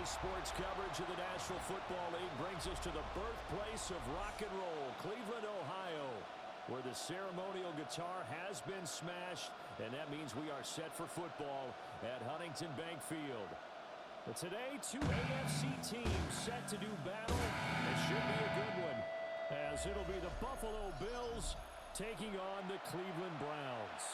sports coverage of the National Football League brings us to the birthplace of rock and roll, Cleveland, Ohio, where the ceremonial guitar has been smashed, and that means we are set for football at Huntington Bank Field. But today, two AFC teams set to do battle. It should be a good one, as it'll be the Buffalo Bills taking on the Cleveland Browns.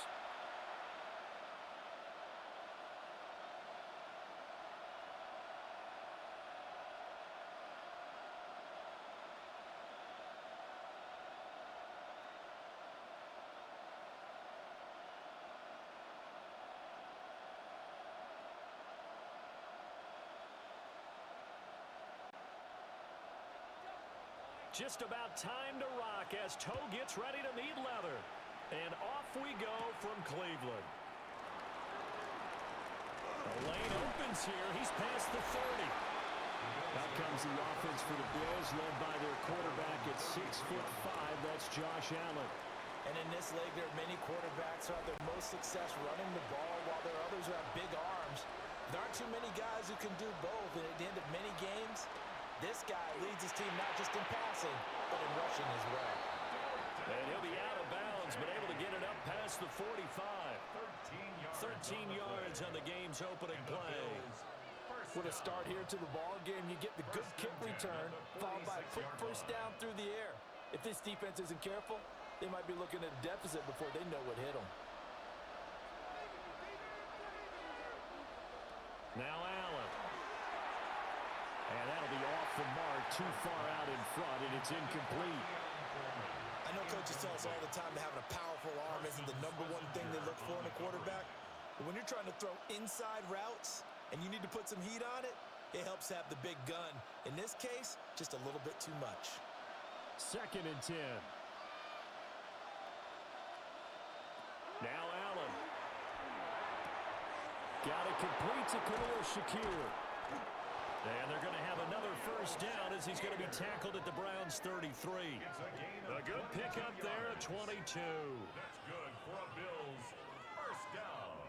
Just about time to rock as toe gets ready to meet leather. And off we go from Cleveland. The lane opens here. He's past the 30. Out comes the offense for the Bills, led by their quarterback at 6'5". That's Josh Allen. And in this league, there are many quarterbacks who have their most success running the ball, while there are others who have big arms. There aren't too many guys who can do both, and at the end of many games, this guy leads his team not just in passing, but in rushing as well. And he'll be out of bounds, but able to get it up past the 45. 13 yards on the game's opening play. With a start here to the ball game, you get the good kick return, followed by a quick first down through the air. If this defense isn't careful, they might be looking at a deficit before they know what hit them. Now Allen. And that'll be off the mark, too far out in front, and it's incomplete. I know coaches tell us all the time that having a powerful arm isn't the #1 thing they look for in a quarterback. But when you're trying to throw inside routes and you need to put some heat on it, it helps have the big gun. In this case, just a little bit too much. 2nd and 10. Now Allen. Got it complete to Khalil Shakir. And they're going to have another first down as he's going to be tackled at the Browns' 33. A good pickup there at 22. That's good for a Bills first down.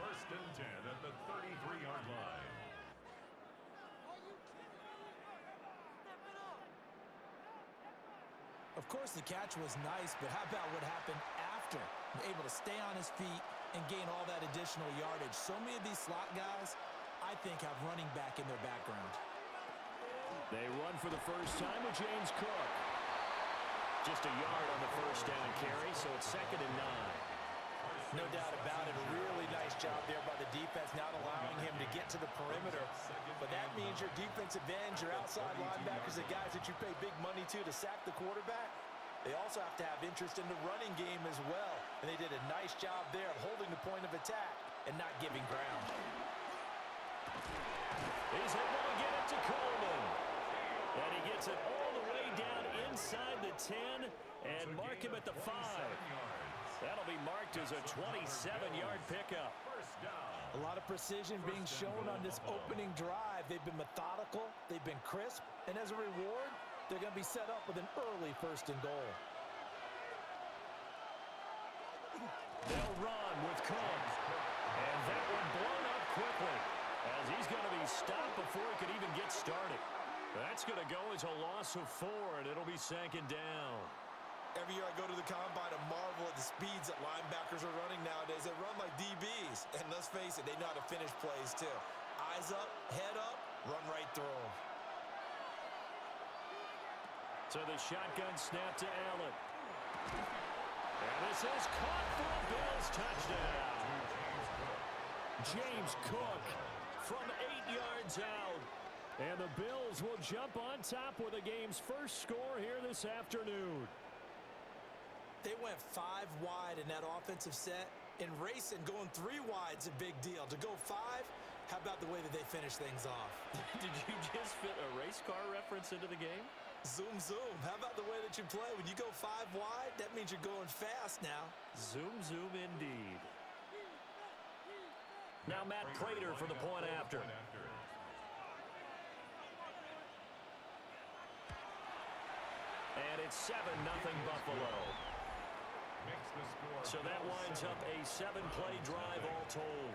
1st and 10 at the 33-yard line. Of course, the catch was nice, but how about what happened after? Able to stay on his feet and gain all that additional yardage. So many of these slot guys, I think, have running back in their background. They run for the first time with James Cook. Just a yard on the first down carry, so it's 2nd and 9. No doubt about it. A really nice job there by the defense, not allowing him to get to the perimeter. But that means your defensive ends, your outside linebackers, the guys that you pay big money to sack the quarterback, they also have to have interest in the running game as well. And they did a nice job there of holding the point of attack and not giving ground. He's able to get it to Coleman. And he gets it all the way down inside the 10 and mark him at the 5. That'll be marked as a 27-yard pickup. A lot of precision being shown on this opening drive. They've been methodical, they've been crisp, and as a reward, they're going to be set up with an early 1st and goal. They'll run with Cook. And that one blown up quickly, as he's going to be stopped before he could even get started. That's going to go as a loss of 4, and it'll be 2nd down. Every year I go to the combine and marvel at the speeds that linebackers are running nowadays. They run like DBs, and let's face it, they know how to finish plays too. Eyes up, head up, run right through them. So the shotgun snap to Allen. And this is caught for a Bills touchdown. James Cook from 8 yards out. And the Bills will jump on top with the game's first score here this afternoon. They went 5 wide in that offensive set. In racing, going 3 wide's a big deal. To go 5, how about the way that they finish things off? Did you just fit a race car reference into the game? Zoom, zoom. How about the way that you play? When you go 5 wide, that means you're going fast now. Zoom, zoom indeed. Now Matt Prater for the point after. And it's 7-0 Buffalo. So that winds up a 7-play drive all told.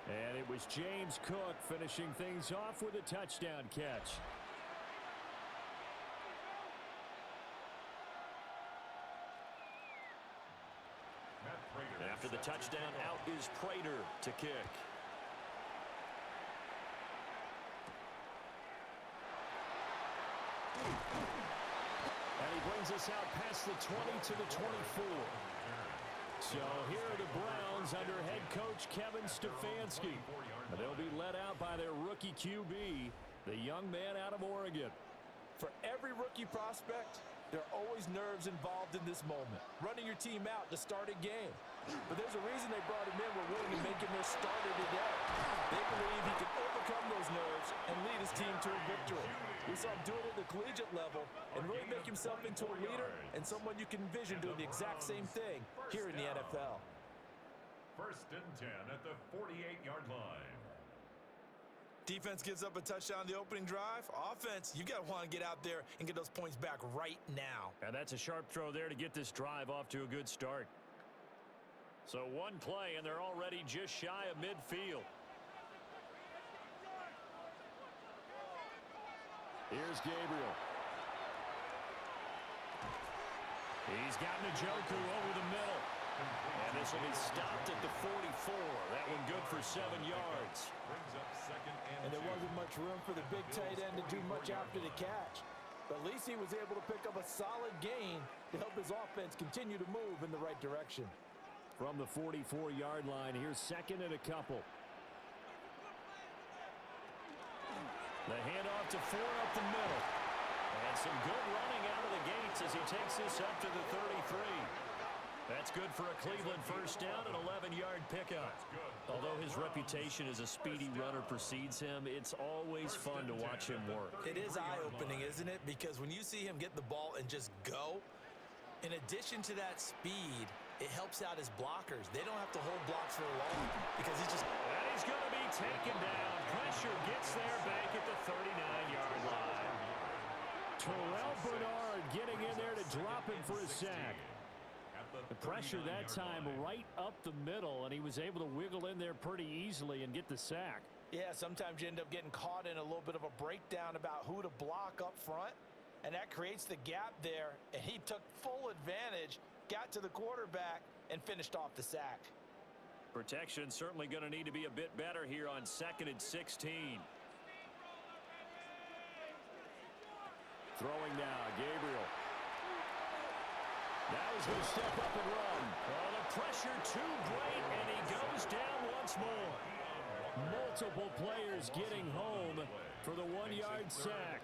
And it was James Cook finishing things off with a touchdown catch. After the touchdown, out is Prater to kick. And he brings us out past the 20 to the 24. So here are the Browns under head coach Kevin Stefanski. They'll be led out by their rookie QB, the young man out of Oregon. For every rookie prospect, there are always nerves involved in this moment. Running your team out to start a game. But there's a reason they brought him in. We're willing to make him their starter today. They believe he can overcome those nerves and lead his team to a victory. We saw him do it at the collegiate level and really make himself into a leader and someone you can envision doing the exact same thing here in the NFL. 1st and 10 at the 48-yard line. Defense gives up a touchdown the opening drive. Offense, you got to want to get out there and get those points back right now. And that's a sharp throw there to get this drive off to a good start. So one play, and they're already just shy of midfield. Here's Gabriel. He's got Njoku over the middle. And this will be stopped at the 44. That one good for 7 yards. And there wasn't much room for the big tight end to do much after the catch. But at least he was able to pick up a solid gain to help his offense continue to move in the right direction. From the 44-yard line, here's 2nd and a couple. The handoff to 4 up the middle. And some good running out of the gates as he takes this up to the 33. That's good for a Cleveland first down, an 11-yard pickup. Although his reputation as a speedy runner precedes him, it's always fun to watch him work. It is eye-opening, isn't it? Because when you see him get the ball and just go, in addition to that speed, it helps out his blockers. They don't have to hold blocks for long because he's just... And he's going to be taken down. Pressure gets there back at the 39-yard line. Terrell Bernard getting in there to drop him for a sack. The pressure that time right up the middle, and he was able to wiggle in there pretty easily and get the sack. Yeah, sometimes you end up getting caught in a little bit of a breakdown about who to block up front, and that creates the gap there, and he took full advantage, got to the quarterback, and finished off the sack. Protection certainly going to need to be a bit better here on 2nd and 16. Throwing now, Gabriel. Now he's going to step up and run. Oh, the pressure too great, and he goes down once more. Multiple players getting home for the 1-yard sack.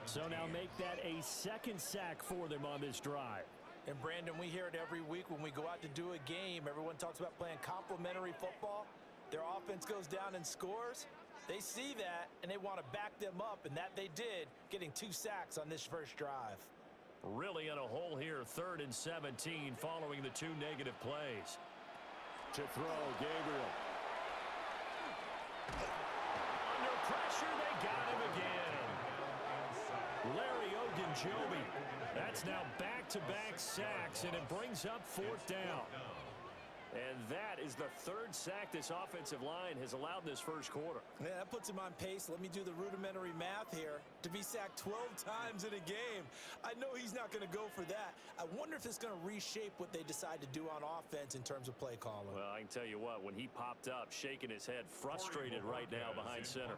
So now make that a 2nd sack for them on this drive. And Brandon, we hear it every week when we go out to do a game. Everyone talks about playing complementary football. Their offense goes down and scores. They see that, and they want to back them up, and that they did, getting 2 sacks on this first drive. Really in a hole here, 3rd and 17 following the 2 negative plays. To throw, Gabriel. Under pressure, they got him again. Larry Ogunjobi. That's now back-to-back sacks, and it brings up 4th down. And that is the 3rd sack this offensive line has allowed in this first quarter. Yeah, that puts him on pace. Let me do the rudimentary math here. To be sacked 12 times in a game, I know he's not going to go for that. I wonder if it's going to reshape what they decide to do on offense in terms of play calling. Well, I can tell you what, when he popped up, shaking his head, frustrated right now behind center.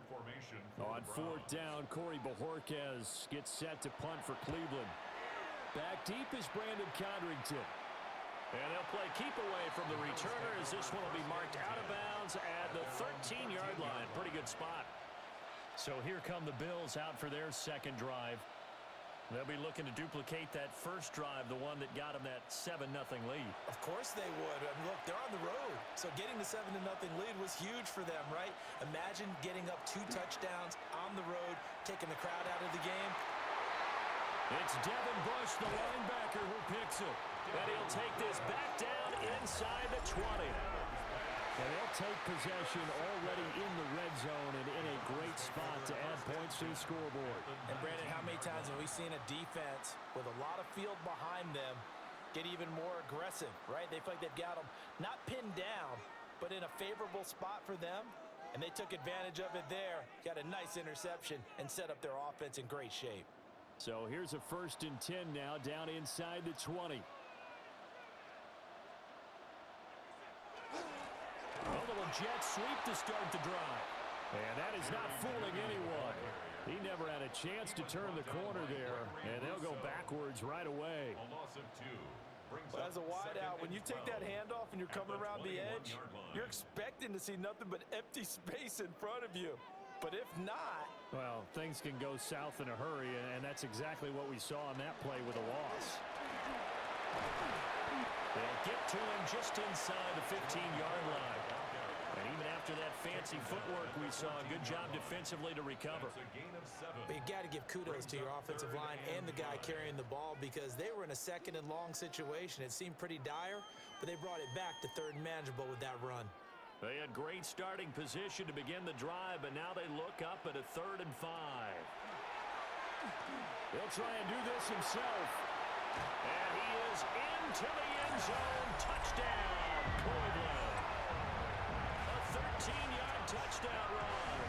On 4th down, Corey Bojorquez gets set to punt for Cleveland. Back deep is Brandon Codrington. And they'll play keep away from the returner as this one will be marked out of bounds at the 13-yard line. Pretty good spot. So here come the Bills out for their 2nd drive. They'll be looking to duplicate that first drive, the one that got them that 7-0 lead. Of course they would. I mean, look, they're on the road. So getting the 7-0 lead was huge for them, right? Imagine getting up 2 touchdowns on the road, taking the crowd out of the game. It's Devin Bush, the linebacker, who picks it. And he'll take this back down inside the 20. And they'll take possession already in the red zone and in a great spot to add points to the scoreboard. And Brandon, how many times have we seen a defense with a lot of field behind them get even more aggressive, right? They feel like they've got them not pinned down, but in a favorable spot for them, and they took advantage of it there. Got a nice interception and set up their offense in great shape. So here's a 1st and 10 now, down inside the 20. A little jet sweep to start the drive. And that is not fooling anyone. He never had a chance to turn the corner there, and they'll go backwards right away. A loss of 2. But as a wideout, when you take that handoff and you're coming around the edge, you're expecting to see nothing but empty space in front of you. But if not... Well, things can go south in a hurry, and that's exactly what we saw on that play with a loss. They'll get to him just inside the 15-yard line. And even after that fancy footwork, we saw a good job defensively to recover. But you got to give kudos to your offensive line and the guy carrying the ball, because they were in a 2nd and long situation. It seemed pretty dire, but they brought it back to 3rd and manageable with that run. They had great starting position to begin the drive, but now they look up at a 3rd and 5. He'll try and do this himself. And he is into the end zone. Touchdown, Cleveland. A 13-yard touchdown run.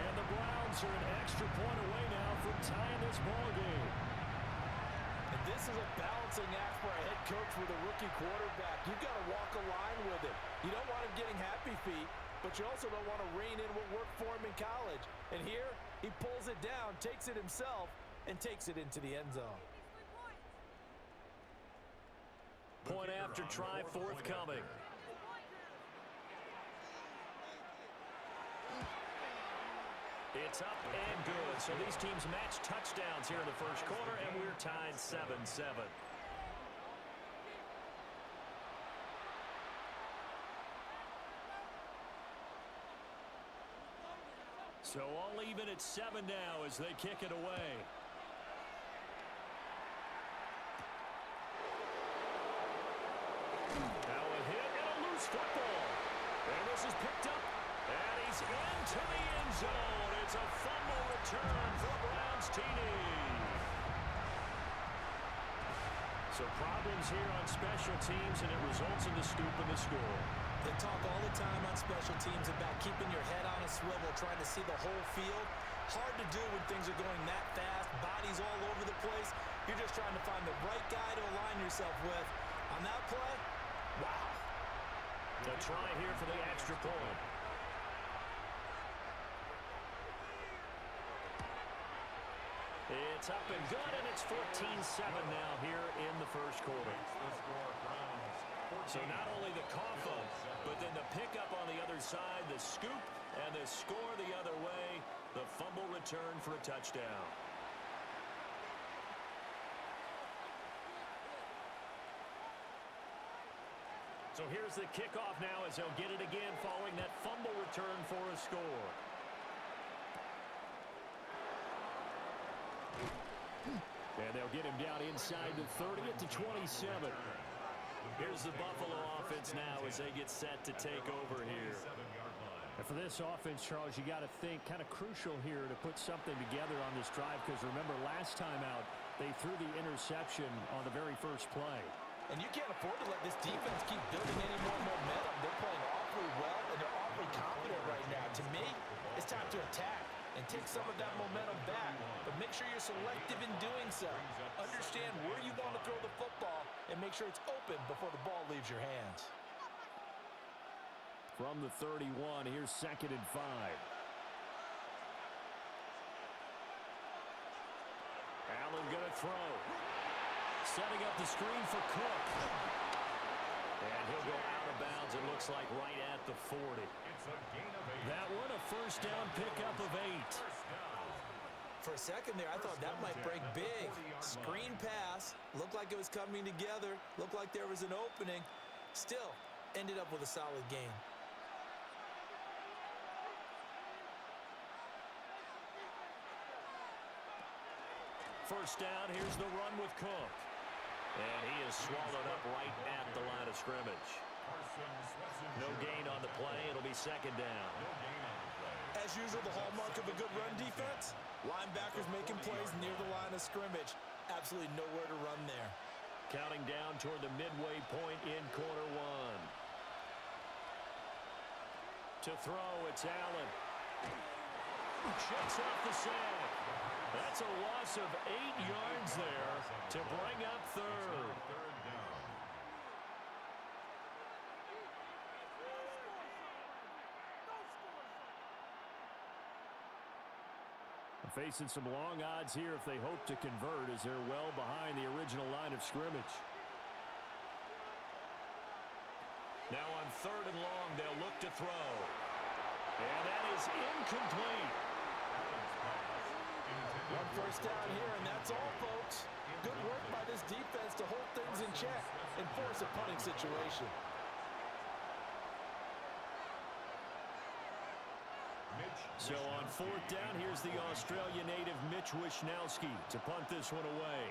And the Browns are an extra point away now from tying this ball game. And this is a balancing act for a head coach with a rookie quarterback. You've got to walk a line with him. You don't want him getting happy feet, but you also don't want to rein in what worked for him in college. And here, he pulls it down, takes it himself, and takes it into the end zone. Point after try forthcoming. It's up and good. So these teams match touchdowns here in the first quarter, and we're tied 7-7. So all even at 7 now as they kick it away. Now a hit and a loose football. And this is picked up. And he's into the end zone. It's a fumble return for Browns TD. So problems here on special teams, and it results in the scoop and the score. They talk all the time on special teams about keeping your head on a swivel, trying to see the whole field. Hard to do when things are going that fast, bodies all over the place. You're just trying to find the right guy to align yourself with. On that play, wow. A try here for the extra point. It's up and good, and it's 14-7 now here in the first quarter. So not only the cough up, but then the pickup on the other side, the scoop, and the score the other way, the fumble return for a touchdown. So here's the kickoff now as they'll get it again following that fumble return for a score. And they'll get him down inside the 30 at the 27. Here's the Buffalo offense now as they get set to take over here. And for this offense, Charles, you got to think kind of crucial here to put something together on this drive, because remember last time out they threw the interception on the very first play. And you can't afford to let this defense keep building any more momentum. They're playing awfully well, and they're awfully confident right now. To me, it's time to attack and take some of that momentum back. But make sure you're selective in doing so. Understand where you want to throw the football and make sure it's open before the ball leaves your hands. From the 31, here's 2nd and 5. Allen going to throw. Setting up the screen for Cook. And he'll go out of bounds, it looks like right at the 40. That one a first down pickup of 8. For a second there, I thought that might break big. Screen pass. Looked like it was coming together. Looked like there was an opening. Still, ended up with a solid gain. First down, here's the run with Cook. And he is swallowed up right at the line of scrimmage. No gain on the play. It'll be 2nd down. As usual, the hallmark of a good run defense, linebackers making plays near the line of scrimmage. Absolutely nowhere to run there. Counting down toward the midway point in quarter one. To throw, it's Allen. Checks off the sack. That's a loss of 8 yards there to bring up third. Facing some long odds here if they hope to convert, as they're well behind the original line of scrimmage. Now on 3rd and long, they'll look to throw. And that is incomplete. One first down here, and that's all, folks. Good work by this defense to hold things in check and force a punting situation. So on 4th down, here's the Australia native Mitch Wishnowsky to punt this one away.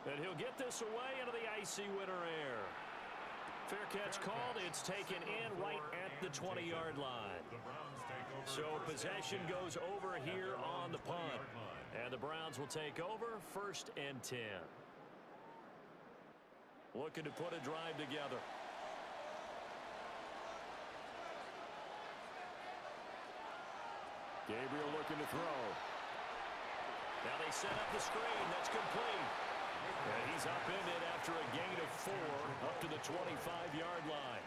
And he'll get this away into the icy winter air. Fair catch called. It's taken in right at the 20-yard line. So possession goes over here on the punt. And the Browns will take over 1st and 10. Looking to put a drive together. Gabriel looking to throw. Now they set up the screen. That's complete. And he's upended after a gain of 4 up to the 25-yard line.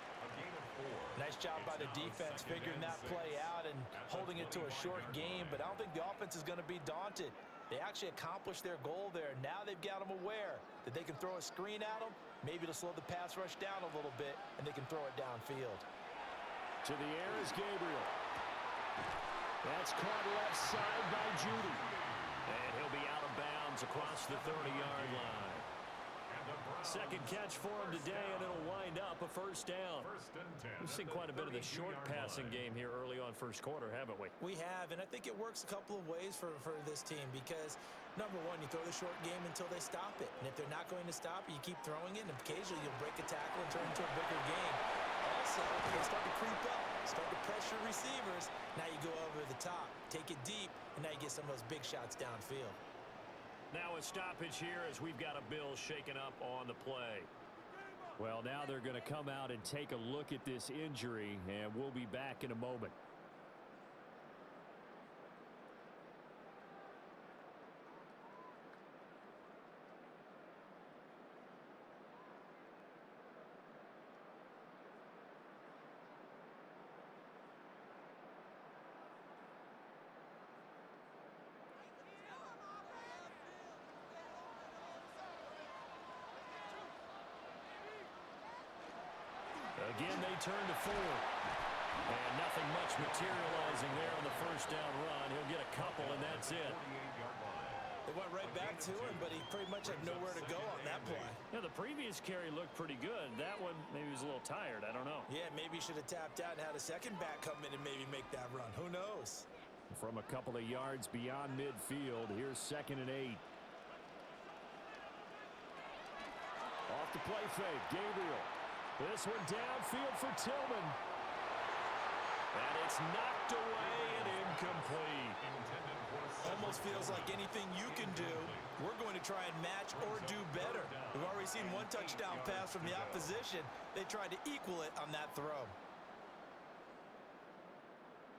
Nice job by the defense figuring that play out and holding it to a short game, but I don't think the offense is going to be daunted. They actually accomplished their goal there. Now they've got them aware that they can throw a screen at them, maybe to slow the pass rush down a little bit, and they can throw it downfield. To the air is Gabriel. That's caught left side by Judy. And he'll be out of bounds across the 30-yard line. Second catch for him today, and it'll wind up a first down. We've seen quite a bit of the short passing game here early on first quarter, haven't we? We have, and I think it works a couple of ways for this team because, number one, you throw the short game until they stop it. And if they're not going to stop it, you keep throwing it, and occasionally you'll break a tackle and turn it into a bigger game. Also, they start to creep up, start to pressure receivers. Now you go over the top, take it deep, and now you get some of those big shots downfield. Now a stoppage here as we've got a Bill shaken up on the play. Well, now they're going to come out and take a look at this injury, and we'll be back in a moment. Again, they turn to 4. And nothing much materializing there on the first down run. He'll get a couple, and that's it. They went right back to him, but he pretty much had nowhere to go on that play. Yeah, the previous carry looked pretty good. That one, maybe he was a little tired. I don't know. Yeah, maybe he should have tapped out and had a second back come in and maybe make that run. Who knows? From a couple of yards beyond midfield, here's 2nd and 8. Off the play fake, Gabriel. This one downfield for Tillman. And it's knocked away and incomplete. Almost feels like anything you can do, we're going to try and match or do better. We've already seen one touchdown pass from the opposition. They tried to equal it on that throw.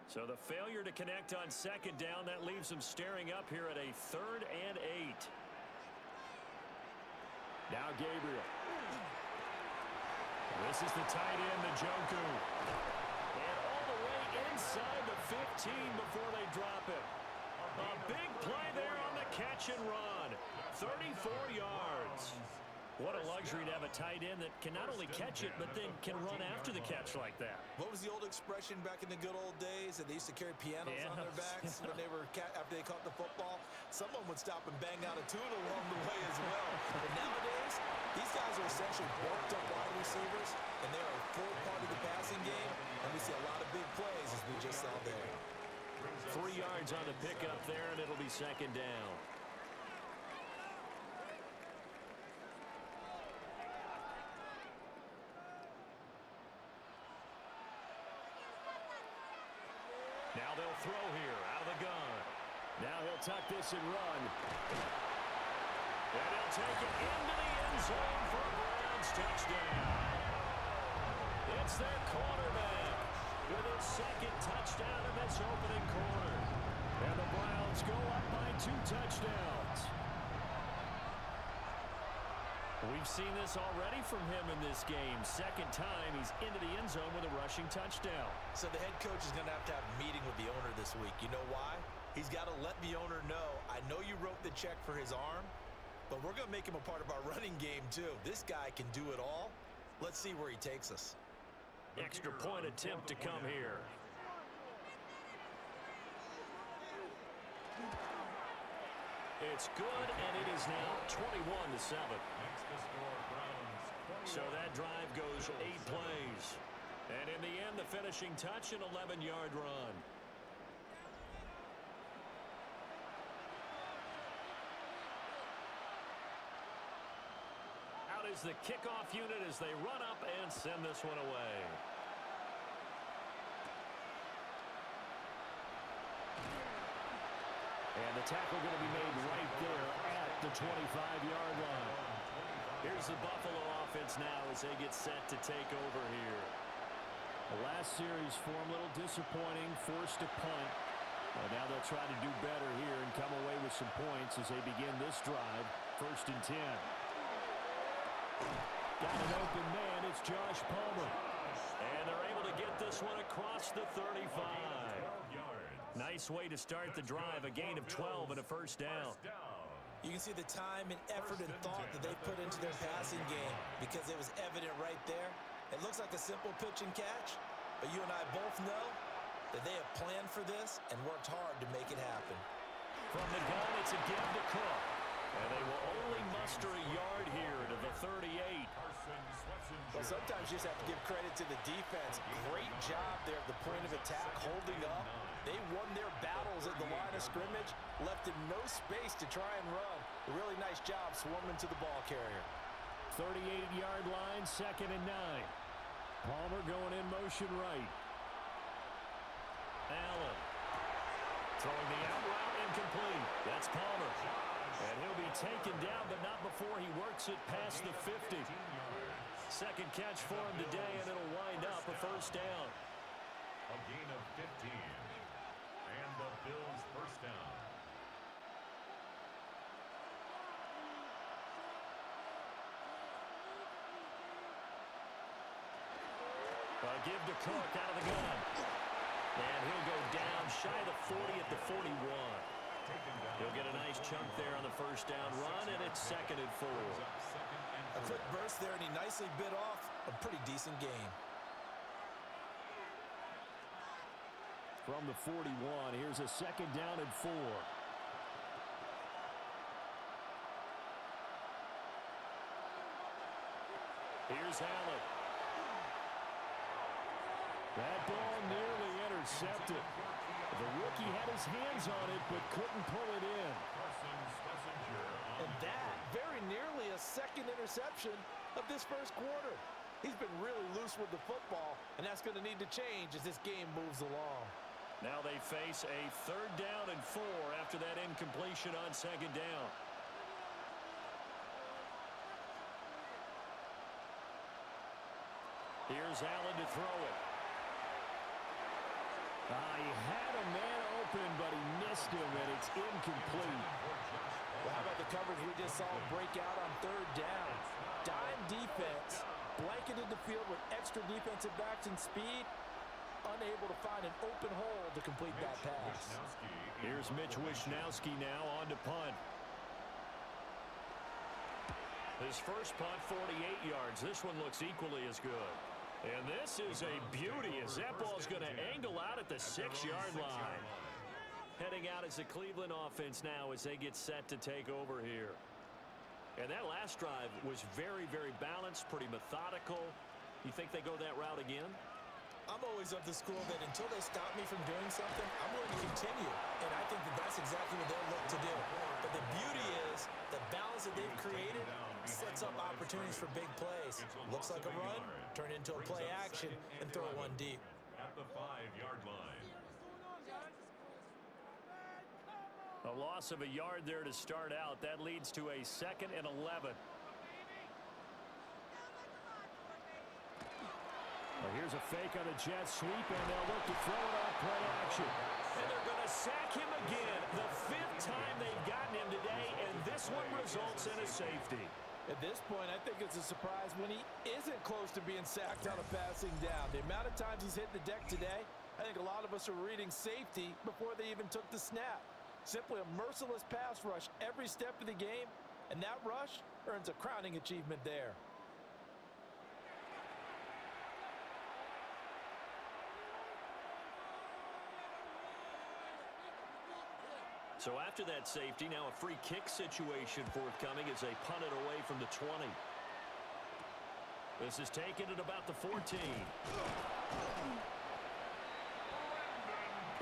So the failure to connect on 2nd down, that leaves them staring up here at a 3rd and 8. Now Gabriel. This is the tight end, Njoku. And all the way inside the 15 before they drop it. A big play there on the catch and run. 34 yards. What a luxury to have a tight end that can not only catch it, but then can run after the catch like that. What was the old expression back in the good old days that they used to carry pianos on their backs when they were after they caught the football? Someone would stop and bang out a tune along the way as well. But nowadays, these guys are essentially bulked up wide receivers, and they are a full part of the passing game, and we see a lot of big plays as we just saw there. 3 yards on the pickup there, and it'll be 2nd down. Now they'll throw here out of the gun. Now he'll tuck this and run. And he'll take it into the end zone for a Browns touchdown. It's their quarterback with his touchdown in this opening quarter. And the Browns go up by 2 touchdowns. We've seen this already from him in this game. Second time he's into the end zone with a rushing touchdown. So the head coach is going to have a meeting with the owner this week. You know why? He's got to let the owner know, I know you wrote the check for his arm, but we're going to make him a part of our running game too. This guy can do it all. Let's see where he takes us. Extra point attempt to come here. It's good, and it is now 21-7. So that drive goes 8 plays. And in the end, the finishing touch, an 11-yard run. Out is the kickoff unit as they run up and send this one away. And the tackle going to be made right there at the 25-yard line. Here's the Buffalo offense now as they get set to take over here. The last series for them, a little disappointing, forced to punt. Well, now they'll try to do better here and come away with some points as they begin this drive. 1st and 10. Got an open man. It's Josh Palmer. And they're able to get this one across the 35. Nice way to start the drive. A gain of 12 and a 1st down. You can see the time and effort and thought that they put into their passing game because it was evident right there. It looks like a simple pitch and catch, but you and I both know that they have planned for this and worked hard to make it happen. From the gun, it's a give to Cook. And they will only muster a yard here to the 38. Well, sometimes you just have to give credit to the defense. Great job there at the point of attack, holding up. They won their battles at the line of scrimmage, left him no space to try and run. A really nice job swarming to the ball carrier. 38-yard line, 2nd and 9. Palmer going in motion right. Allen throwing the out route, incomplete. That's Palmer. And he'll be taken down, but not before he works it past the 50. Second catch for him today, and it'll wind up a 1st down. A gain of 15. And the Bills' 1st down. A give to Cook out of the gun. And he'll go down shy of the 40 at the 41. He'll get a nice chunk there on the 1st down run, and it's 2nd and 4. A quick burst there, and he nicely bit off a pretty decent gain. From the 41, here's a 2nd down and 4. Here's Allen. That ball nearly intercepted. The rookie had his hands on it, but couldn't pull it in. And that, very nearly a 2nd interception of this 1st quarter. He's been really loose with the football, and that's going to need to change as this game moves along. Now they face a 3rd down and 4 after that incompletion on 2nd down. Here's Allen to throw it. He had a man open, but he missed him, and it's incomplete. Well, how about the coverage we just saw break out on 3rd down? Dime defense, blanketed the field with extra defensive backs and speed, unable to find an open hole to complete that pass. Here's Mitch Wishnowski now on to punt. His first punt, 48 yards. This one looks equally as good. And this is a beauty as that ball's going to angle out at the 6-yard line. Heading out is the Cleveland offense now as they get set to take over here. And that last drive was very, very balanced, pretty methodical. You think they go that route again? I'm always of the school that until they stop me from doing something, I'm going to continue. And I think that that's exactly what they'll look to do. But the beauty is the balance that they've created sets up opportunities for big plays. Looks like a run, turn into a play action, and throw one deep. At the 5-yard line. A loss of a yard there to start out. That leads to a 2nd and 11. A Here's a fake on a jet sweep, and they'll look to throw it off play action. And they're going to sack him again. The 5th time they've gotten him today, and this one results in a safety. At this point, I think it's a surprise when he isn't close to being sacked on a passing down. The amount of times he's hit the deck today, I think a lot of us are reading safety before they even took the snap. Simply a merciless pass rush every step of the game, and that rush earns a crowning achievement there. So after that safety, now a free kick situation forthcoming as they punt it away from the 20. This is taken at about the 14.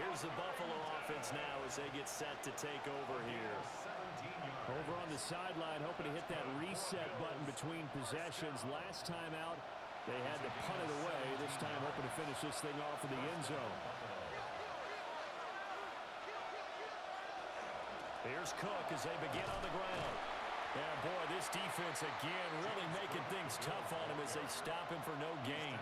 Here's the Buffalo offense now as they get set to take over here. Over on the sideline, hoping to hit that reset button between possessions. Last time out, they had to punt it away. This time hoping to finish this thing off in the end zone. Here's Cook as they begin on the ground. And boy, this defense again really making things tough on him as they stop him for no gain.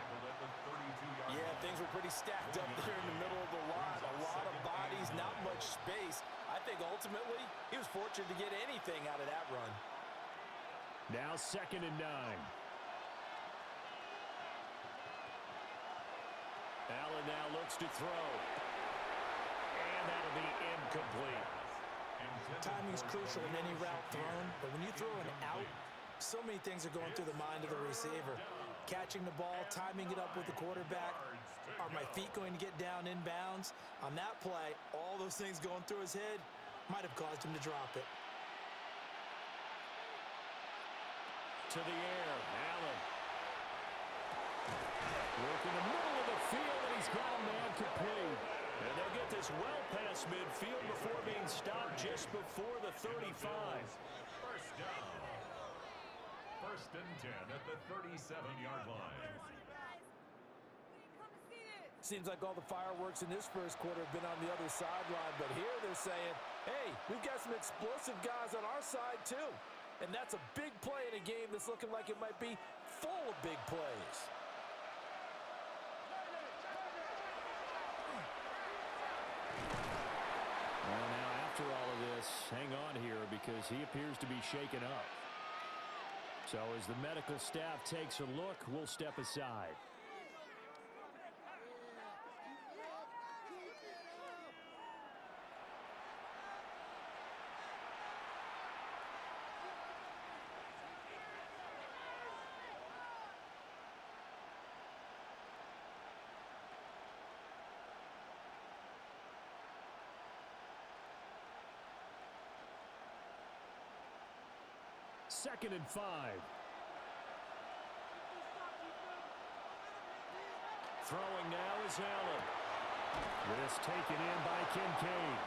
Yeah, things were pretty stacked up there in the middle of the lot. A lot of bodies, not much space. I think ultimately he was fortunate to get anything out of that run. Now 2nd and 9. Allen now looks to throw. And that'll be incomplete. Timing's crucial in any route thrown, but when you throw an out, so many things are going through the mind of the receiver. Catching the ball, timing it up with the quarterback. Are my feet going to get down in bounds? On that play, all those things going through his head might have caused him to drop it. To the air, Allen. Look in the middle of the field, and he's got a man complete. And they'll get this well past midfield before being stopped just before the 35. First down. 1st and 10 at the 37-yard line. Seems like all the fireworks in this first quarter have been on the other sideline, but here they're saying, hey, we've got some explosive guys on our side too. And that's a big play in a game that's looking like it might be full of big plays. Well, now after all of this, hang on here because he appears to be shaken up. So as the medical staff takes a look, we'll step aside. Second and 5. Throwing now is Allen. This taken in by Kincaid.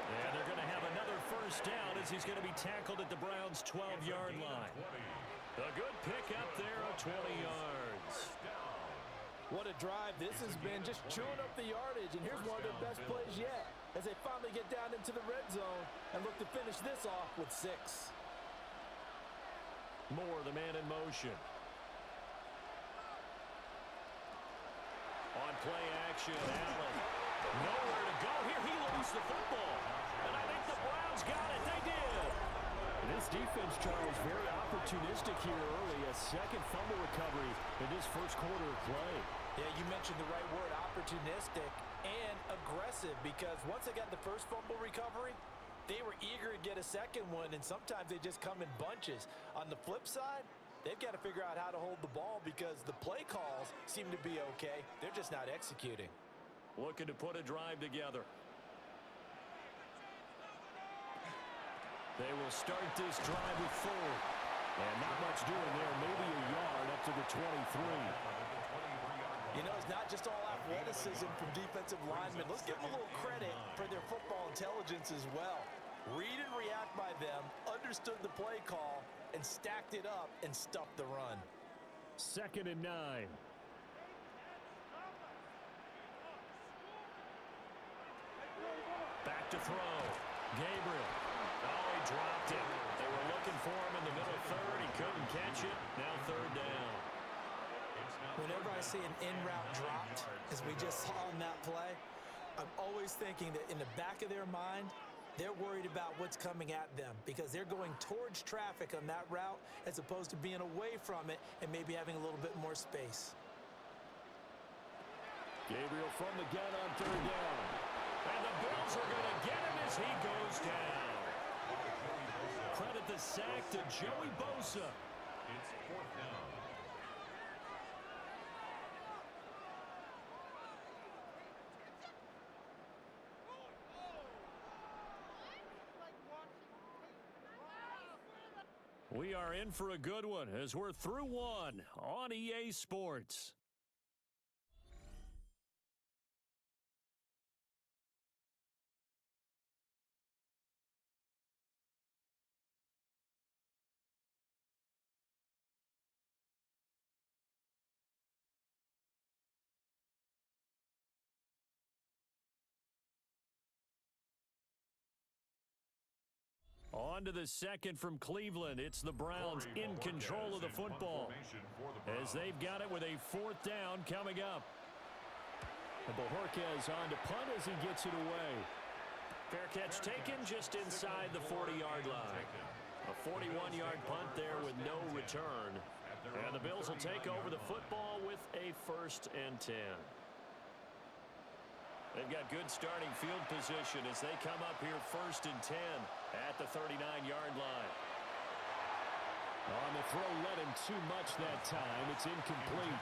And they're going to have another first down as he's going to be tackled at the Browns' 12-yard line. A good pick up there of 20 yards. What a drive this has been, just chewing up the yardage, and here's one of their best plays yet as they finally get down into the red zone and look to finish this off with 6. Moore, the man in motion. On play action, Allen. Nowhere to go here. He lost the football. And I think the Browns got it. They did. This defense, Charles, very opportunistic here early. A second fumble recovery in this first quarter of play. Yeah, you mentioned the right word, opportunistic and aggressive, because once they got the first fumble recovery, they were eager to get a second one, and sometimes they just come in bunches. On the flip side, they've got to figure out how to hold the ball because the play calls seem to be okay. They're just not executing. Looking to put a drive together. They will start this drive with 4. And not much doing there. Maybe a yard up to the 23. You know, it's not just all athleticism from defensive linemen. Let's give them a little credit for their football intelligence as well. Read and react by them, understood the play call, and stacked it up and stuffed the run. 2nd and 9. Back to throw. Gabriel. Oh, he dropped it. They were looking for him in the middle third. He couldn't catch it. Now 3rd down. Whenever I see an in-route dropped, as we just saw in that play, I'm always thinking that in the back of their mind, they're worried about what's coming at them because they're going towards traffic on that route as opposed to being away from it and maybe having a little bit more space. Gabriel from the gun on third down. And the Bills are going to get him as he goes down. Credit the sack to Joey Bosa. It's fourth down. We are in for a good one as we're through one on EA Sports. On to the second from Cleveland. It's the Browns in control of the football as they've got it with a fourth down coming up. And Bojorquez on to punt as he gets it away. Fair catch taken just inside the 40-yard line. A 41-yard punt there with no return. And the Bills will take over the football with a 1st and 10. They've got good starting field position as they come up here 1st and 10 at the 39-yard line. On the throw, led him too much that time. It's incomplete.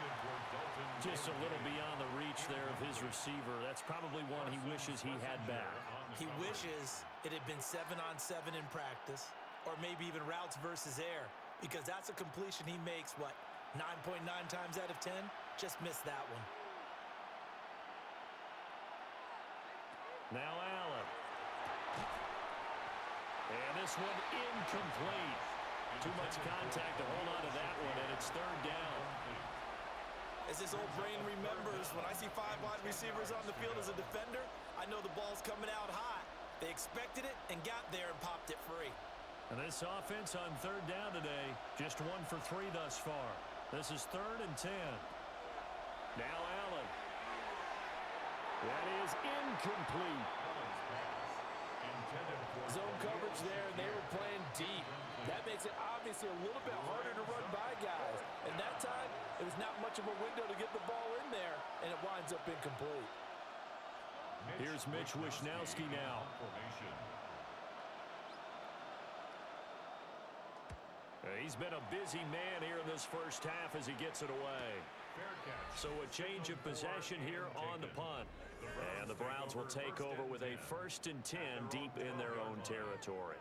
Just a little beyond the reach there of his receiver. That's probably one he wishes he had back. He wishes it had been 7-on-7 in practice or maybe even routes versus air because that's a completion he makes, 9.9 times out of 10? Just missed that one. Now Allen. And this one incomplete. Too much contact to hold on to that one, and it's 3rd down. As this old brain remembers, when I see 5 wide receivers on the field as a defender, I know the ball's coming out high. They expected it and got there and popped it free. And this offense on 3rd down today, just 1 for 3 thus far. This is 3rd and 10. Now Allen. That is incomplete. Zone coverage there, and they were playing deep. That makes it obviously a little bit harder to run by guys. And that time, it was not much of a window to get the ball in there, and it winds up incomplete. Here's Mitch Wishnowski now. He's been a busy man here in this first half as he gets it away. So a change of possession here on the punt. And the Browns will take over with a 1st and 10 deep in their own territory.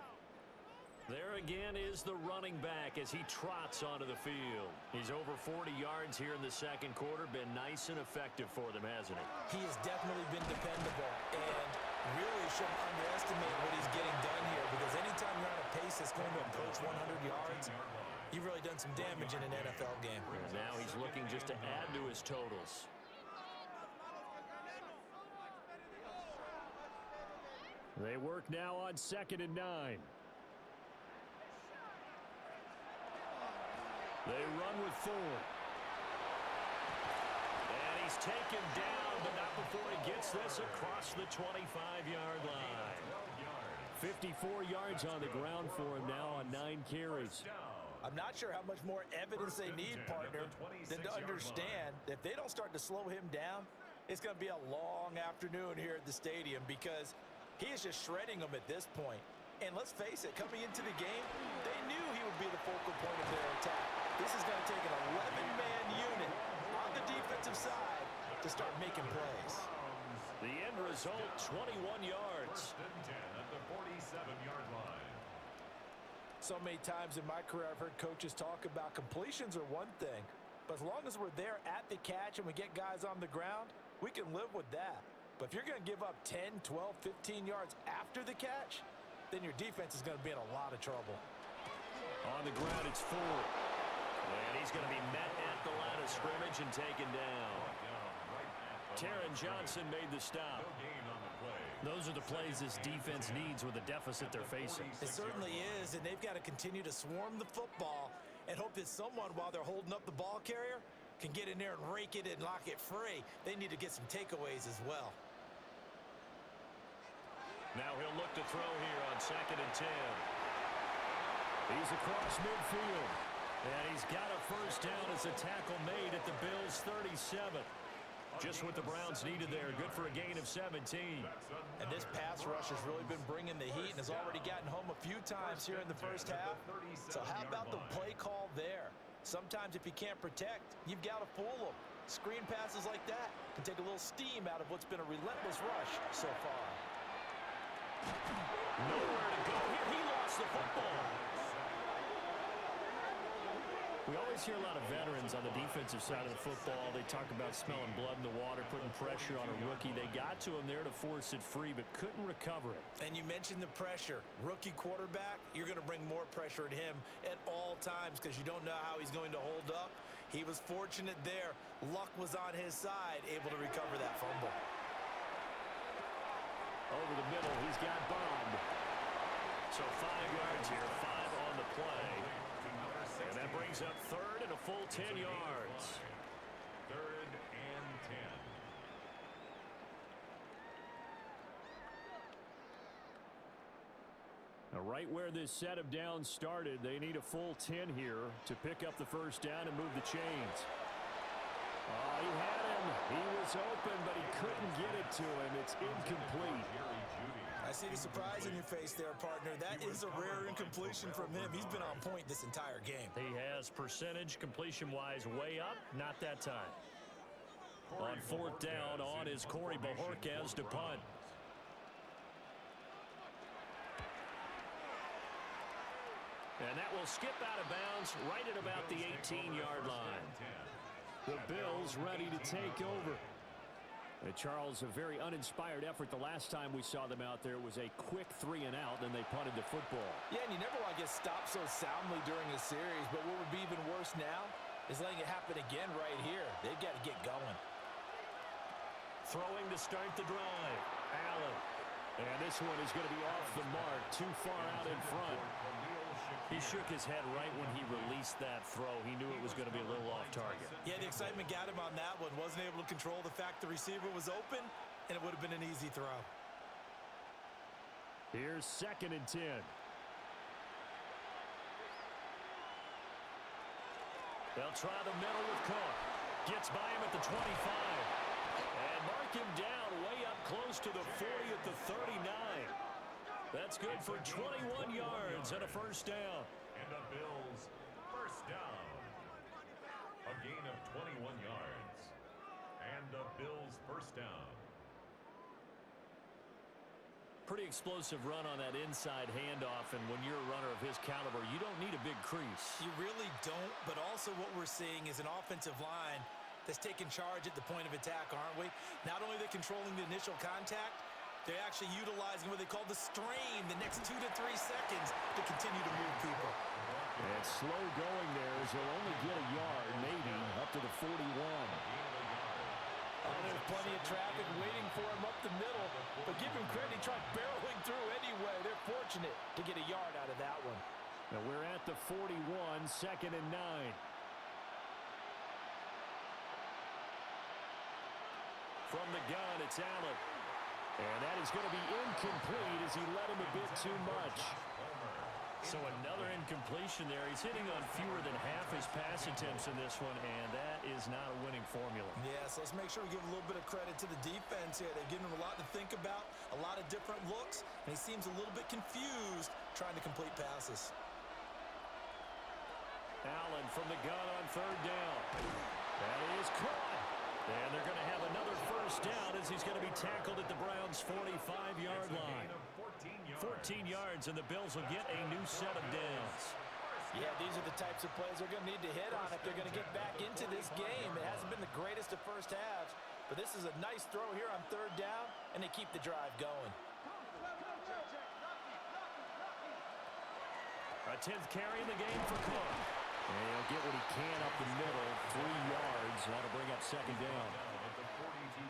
There again is the running back as he trots onto the field. He's over 40 yards here in the second quarter. Been nice and effective for them, hasn't he? He has definitely been dependable and really shouldn't underestimate what he's getting done here because anytime you're on a pace that's going to approach 100 yards, you've really done some damage in an NFL game. And now he's looking just to add to his totals. They work now on 2nd and 9. They run with 4. And he's taken down, but not before he gets this across the 25-yard line. 54 yards on the ground for him now on 9 carries. I'm not sure how much more evidence they need, partner, than to understand that if they don't start to slow him down, it's going to be a long afternoon here at the stadium because he is just shredding them at this point. And let's face it, coming into the game, they knew he would be the focal point of their attack. This is going to take an 11-man unit on the defensive side to start making plays. The end result, 21 yards. 1st and 10 at the 47-yard line. So many times in my career, I've heard coaches talk about completions are one thing, but as long as we're there at the catch and we get guys on the ground, we can live with that. But if you're going to give up 10, 12, 15 yards after the catch, then your defense is going to be in a lot of trouble. On the ground, it's 4. And he's going to be met at the line of scrimmage and taken down. Taron Johnson made the stop. Those are the plays this defense needs with the deficit they're facing. It certainly is, and they've got to continue to swarm the football and hope that someone, while they're holding up the ball carrier, can get in there and rake it and lock it free, they need to get some takeaways as well. Now he'll look to throw here on 2nd and 10. He's across midfield. And he's got a first down as a tackle made at the Bills' 37. Just what the Browns needed there. Good for a gain of 17. And this pass rush has really been bringing the heat and has already gotten home a few times here in the first half. So how about the play call there? Sometimes if you can't protect, you've got to fool them. Screen passes like that can take a little steam out of what's been a relentless rush so far. Nowhere to go here. He lost the football. We always hear a lot of veterans on the defensive side of the football. They talk about smelling blood in the water, putting pressure on a rookie. They got to him there to force it free, but couldn't recover it. And you mentioned the pressure. Rookie quarterback, you're going to bring more pressure at him at all times because you don't know how he's going to hold up. He was fortunate there. Luck was on his side, able to recover that fumble. Over the middle, he's got Bond. So 5 yards here, 5 on the play. And that brings up 3rd and a full 10 yards. 3rd and 10. Now, right where this set of downs started, they need a full 10 here to pick up the first down and move the chains. Oh, he had him. He was open, but he couldn't get it to him. It's incomplete. I see the surprise in your face there, partner. That is a rare incompletion from him. He's been on point this entire game. He has percentage completion-wise way up. Not that time. On 4th down, on is Corey Bojorquez to punt. And that will skip out of bounds right at about the 18-yard line. The Bills ready to take over. Charles, a very uninspired effort the last time we saw them out there. It was a quick 3 and out, then they punted the football. Yeah, and you never want to get stopped so soundly during a series, but what would be even worse now is letting it happen again right here. They've got to get going. Throwing to start the drive. Allen. And this one is going to be off the mark, too far out in front. He shook his head right when he released that throw. He knew it was going to be a little off target. Yeah, the excitement got him on that one. Wasn't able to control the fact the receiver was open, and it would have been an easy throw. Here's 2nd and 10. They'll try the middle with Cook. Gets by him at the 25. And mark him down way up close to the 40 at the 39. That's good for 21 yards and a first down. And the Bills first down. A gain of 21 yards. And the Bills first down. Pretty explosive run on that inside handoff, and when you're a runner of his caliber, you don't need a big crease. You really don't, but also what we're seeing is an offensive line that's taking charge at the point of attack, aren't we? Not only are they controlling the initial contact, they're actually utilizing what they call the strain, the next 2 to 3 seconds to continue to move people. And slow going there as he'll only get a yard, maybe, up to the 41. Oh, there's plenty of traffic waiting for him up the middle, but give him credit, he tried barreling through anyway. They're fortunate to get a yard out of that one. Now we're at the 41, 2nd and 9. From the gun, it's Allen. And that is going to be incomplete as he led him a bit too much. So another incompletion there. He's hitting on fewer than half his pass attempts in this one, and that is not a winning formula. Yeah, so let's make sure we give a little bit of credit to the defense here. They've given him a lot to think about, a lot of different looks, and he seems a little bit confused trying to complete passes. Allen from the gun on 3rd down. That is caught. And they're going to have another first down as he's going to be tackled at the Browns' 45-yard line. 14 yards, and the Bills will get a new set of downs. Yeah, these are the types of plays they're going to need to hit on if they're going to get back into this game. It hasn't been the greatest of first halves, but this is a nice throw here on 3rd down, and they keep the drive going. A 10th carry in the game for Cook. And he'll get what he can up the middle, 3 yards. That'll bring up 2nd down.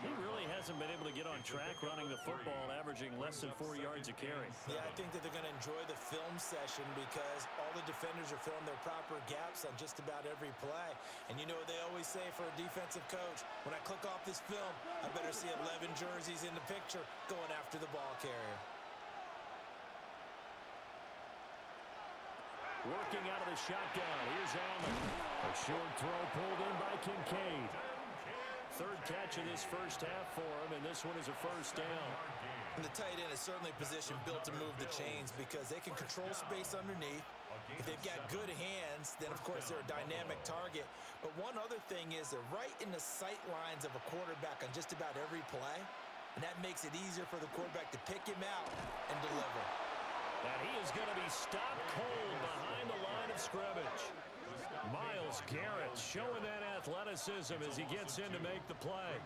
He really hasn't been able to get on track running the football, averaging less than 4 yards a carry. Yeah, I think that they're going to enjoy the film session because all the defenders are filling their proper gaps on just about every play. And you know what they always say for a defensive coach? When I click off this film, I better see 11 jerseys in the picture going after the ball carrier. Working out of the shotgun. Here's Allen. A short throw pulled in by Kincaid. Third catch of this first half for him, and this one is a first down. And the tight end is certainly a position built to move the chains because they can control space underneath. If they've got good hands, then, of course, they're a dynamic target. But one other thing is they're right in the sight lines of a quarterback on just about every play, and that makes it easier for the quarterback to pick him out and deliver. And he is going to be stopped cold behind the line of scrimmage. Myles Garrett showing that athleticism as he gets in to make the play.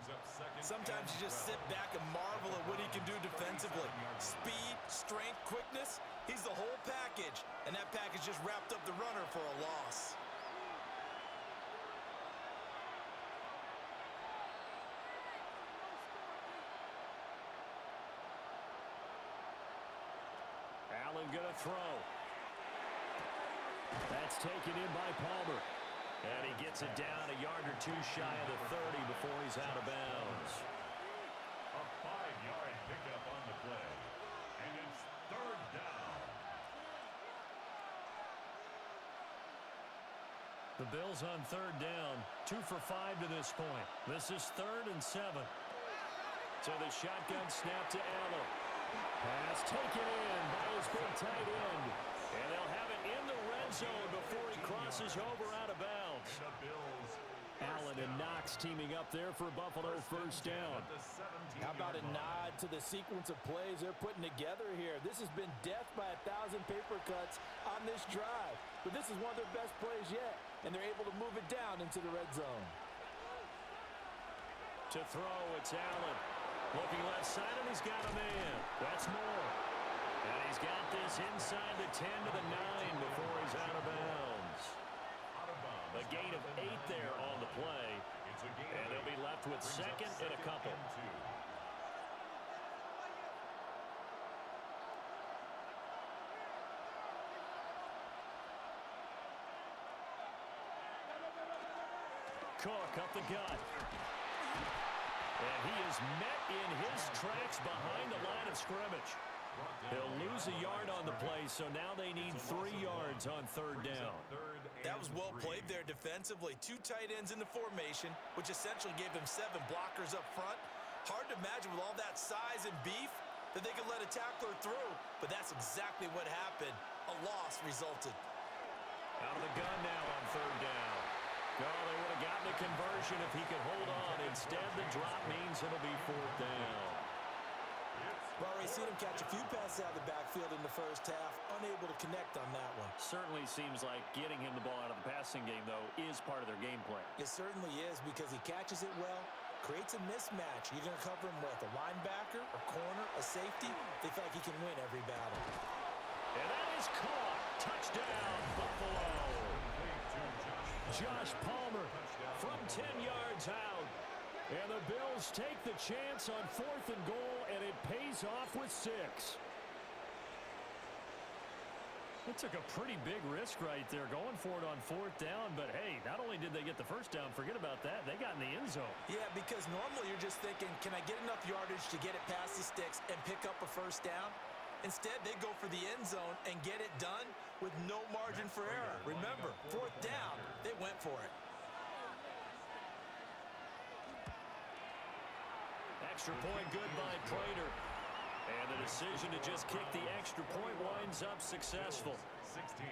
Sometimes you just sit back and marvel at what he can do defensively. Speed, strength, quickness, he's the whole package. And that package just wrapped up the runner for a loss. Allen gonna throw. That's taken in by Palmer. And he gets it down a yard or two shy of the 30 before he's out of bounds. A 5-yard pickup on the play. And it's third down. The Bills on third down. 2 for 5 to this point. This is 3rd and 7. So the shotgun snap to Allen. Pass taken in by his big tight end. And they'll have it in the red zone before he crosses over out of bounds. Allen and Knox teaming up there for Buffalo first down. How about a nod to the sequence of plays they're putting together here? This has been death by 1,000 paper cuts on this drive. But this is one of their best plays yet, and they're able to move it down into the red zone. To throw, it's Allen. Looking left side, and he's got a man. That's Moore. And he's got this inside the 10 to the 9 before he's out of bounds. A gain of 8 there on the play. And they'll be left with second and a couple. Cook up the gut. And he is met in his tracks behind the line of scrimmage. He'll lose a yard on the play, so now they need 3 yards on third down. That was well played there defensively. 2 tight ends in the formation, which essentially gave them 7 blockers up front. Hard to imagine with all that size and beef that they could let a tackler through, but that's exactly what happened. A loss resulted. Out of the gun now on third down. Oh, they would have gotten a conversion if he could hold on. Instead, the drop means it'll be 4th down. Well, already seen him catch a few passes out of the backfield in the first half, unable to connect on that one. Certainly seems like getting him the ball out of the passing game, though, is part of their game plan. It certainly is because he catches it well, creates a mismatch. You're going to cover him with a linebacker, a corner, a safety. They feel like he can win every battle. And that is caught. Touchdown, Buffalo. Josh Palmer from 10 yards out. And the Bills take the chance on 4th and goal, and it pays off with 6. It took a pretty big risk right there going for it on 4th down, but hey, not only did they get the first down, forget about that, they got in the end zone. Yeah, because normally you're just thinking, can I get enough yardage to get it past the sticks and pick up a first down? Instead, they go for the end zone and get it done with no margin for error. Remember, 4th down, they went for it. Extra point good by Prater. And the decision to just kick the extra point winds up successful. 16.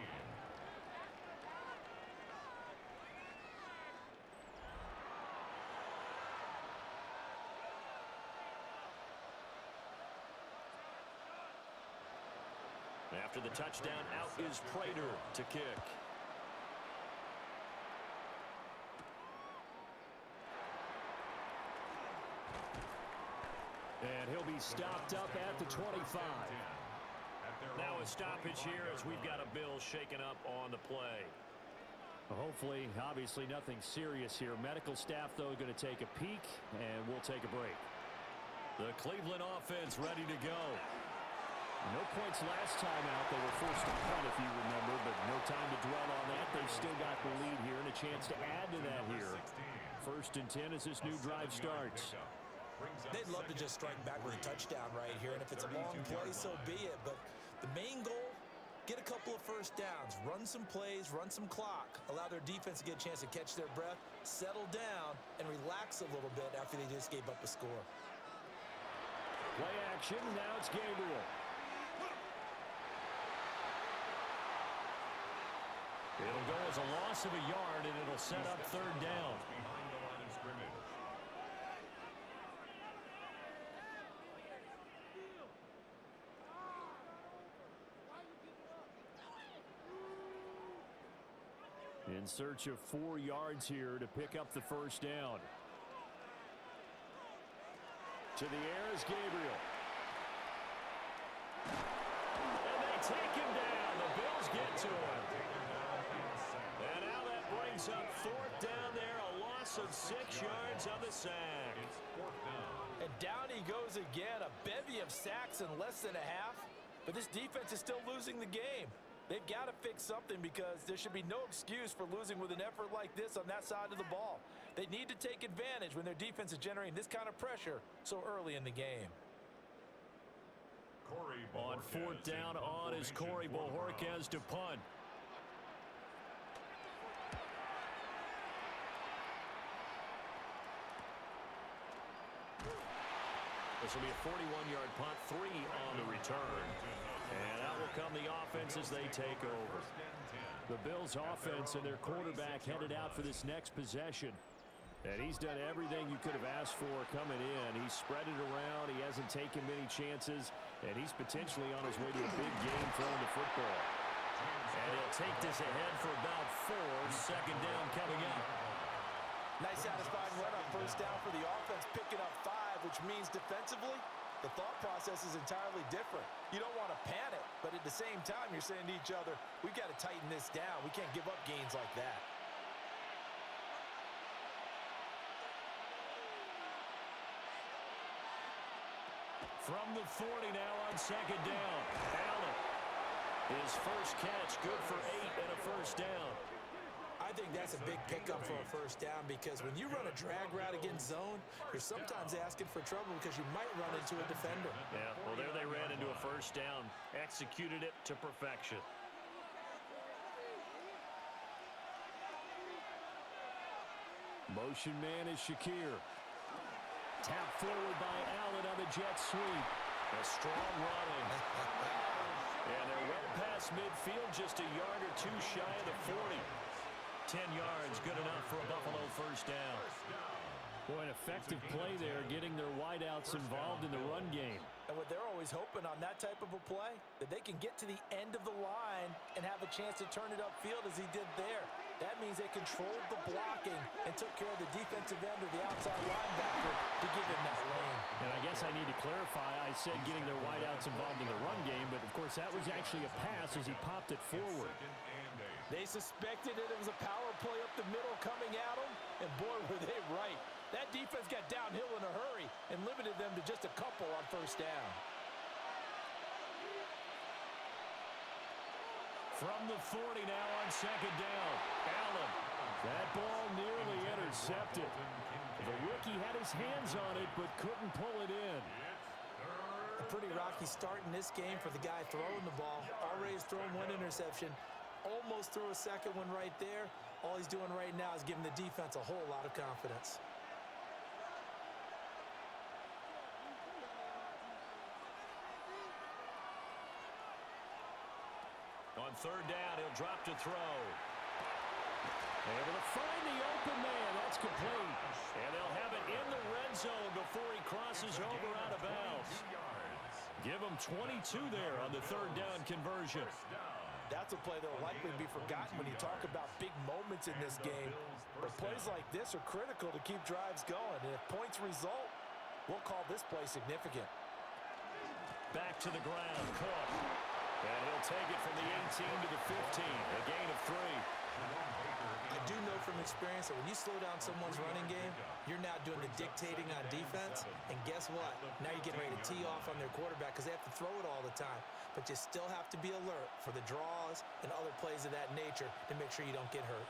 After the touchdown, out is Prater to kick. And he'll be stopped up at the 25. Now a stoppage here as we've got a Bill shaken up on the play. Hopefully, obviously nothing serious here. Medical staff, though, going to take a peek, and we'll take a break. The Cleveland offense ready to go. No points last time out. They were forced to punt, if you remember, but no time to dwell on that. They've still got the lead here and a chance to add to that here. 1st and 10 as this new drive starts. They'd love to just strike back with a touchdown right here, and if it's a long play, so be it. But the main goal, get a couple of first downs, run some plays, run some clock, allow their defense to get a chance to catch their breath, settle down, and relax a little bit after they just gave up a score. Play action, now it's Gabriel. It'll go as a loss of a yard, and it'll set up 3rd down. Behind the line of scrimmage. In search of 4 yards here to pick up the 1st down. To the air is Gabriel. And they take him down. The Bills get to him. And now that brings up 4th down there. A loss of 6 yards on the sack. And down he goes again. A bevy of sacks in less than a half. But this defense is still losing the game. They've got to fix something because there should be no excuse for losing with an effort like this on that side of the ball. They need to take advantage when their defense is generating this kind of pressure so early in the game. On 4th down on is Corey Bojorquez to punt. This will be a 41-yard punt, 3 on the return. And out will come the offense as they take over. The Bills' offense and their quarterback headed out for this next possession. And he's done everything you could have asked for coming in. He's spread it around. He hasn't taken many chances. And he's potentially on his way to a big game throwing the football. And he'll take this ahead for about 4. 2nd down coming up. Nice satisfying run on 1st down for the offense, picking up 5, which means defensively, the thought process is entirely different. You don't want to panic, but at the same time, you're saying to each other, we've got to tighten this down. We can't give up gains like that. From the 40 now on 2nd down. Allen. His first catch, good for 8 and a 1st down. I think that's a big pickup for a 1st down because when you run a drag route against zone, you're sometimes asking for trouble because you might run into a defender. Yeah, well, there they ran into a 1st down. Executed it to perfection. Motion man is Shakir. Tap forward by Allen on the jet sweep. A strong running. And they're well past midfield, just a yard or 2 shy of the 40. 10 yards, good enough for a Buffalo 1st down. Boy, an effective play there, getting their wideouts involved in the run game. And what they're always hoping on that type of a play, that they can get to the end of the line and have a chance to turn it upfield as he did there. That means they controlled the blocking and took care of the defensive end or the outside linebacker to give him that lane. And I guess I need to clarify, I said getting their wideouts involved in the run game, but of course that was actually a pass as he popped it forward. They suspected it was a power play up the middle coming at them, and boy, were they right. That defense got downhill in a hurry and limited them to just a couple on 1st down. From the 40 now on 2nd down. Allen. That ball nearly intercepted. The rookie had his hands on it, but couldn't pull it in. A pretty rocky start in this game for the guy throwing the ball. Already has thrown 1 interception. Almost threw a 2nd one right there. All he's doing right now is giving the defense a whole lot of confidence. On 3rd down, he'll drop to throw. Able to find the open man. That's complete. And they'll have it in the red zone before he crosses over out of bounds. Give him 22 there on the 3rd down conversion. That's a play that will likely be forgotten when you talk about big moments in this game. But plays like this are critical to keep drives going. And if points result, we'll call this play significant. Back to the ground, Cook. And he'll take it from the 18 to the 15. A gain of 3. I do know from experience that when you slow down someone's running game, you're now doing the dictating on defense. And guess what? Now you're getting ready to tee off on their quarterback because they have to throw it all the time. But you still have to be alert for the draws and other plays of that nature to make sure you don't get hurt.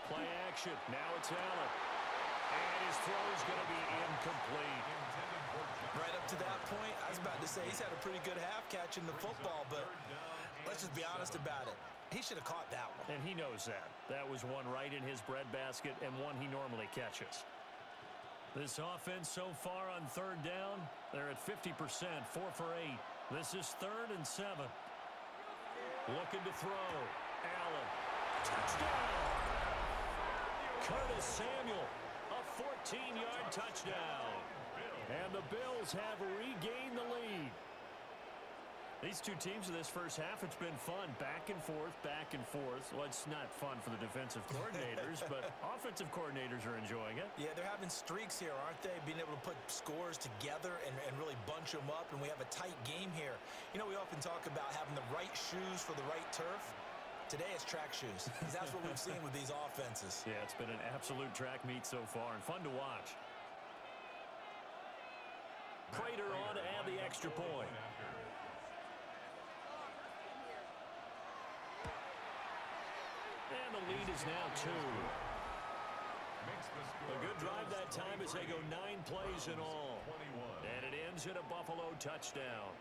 Play action. Now it's Allen. And his throw is going to be incomplete. Right up to that point, I was about to say he's had a pretty good half catching the football, but let's just be honest about it. He should have caught that one. And he knows that. That was one right in his breadbasket and one he normally catches. This offense so far on third down, they're at 50%, 4 for 8. This is 3rd and 7. Looking to throw. Allen. Touchdown! Curtis Samuel, a 14-yard touchdown. And the Bills have regained the lead. These two teams in this first half, it's been fun. Back and forth, back and forth. Well, it's not fun for the defensive coordinators, but offensive coordinators are enjoying it. Yeah, they're having streaks here, aren't they? Being able to put scores together and really bunch them up, and we have a tight game here. You know, we often talk about having the right shoes for the right turf. Today it's track shoes. That's what we've seen with these offenses. Yeah, it's been an absolute track meet so far and fun to watch. Prater on to add the extra point. And the lead is now 2. A good drive that time as they go 9 plays in all. And it ends in a Buffalo touchdown.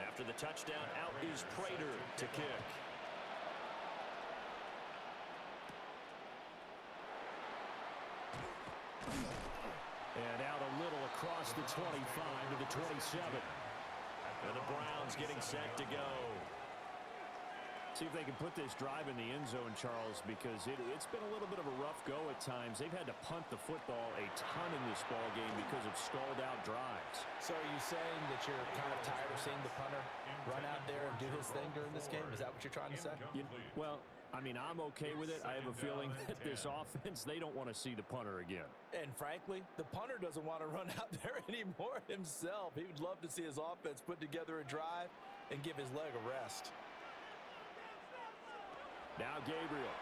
After the touchdown, out is Prater to kick. And out a little across the 25 to the 27. And the Browns getting set to go. See if they can put this drive in the end zone, Charles, because it's been a little bit of a rough go at times. They've had to punt the football a ton in this ball game because of stalled out drives. So are you saying that you're kind of tired of seeing the punter run out there and do his thing during this game? Is that what you're trying to say? Well, I mean, I'm okay with it. I have a feeling that this offense, they don't want to see the punter again. And frankly, the punter doesn't want to run out there anymore himself. He would love to see his offense put together a drive and give his leg a rest. Now Gabriel.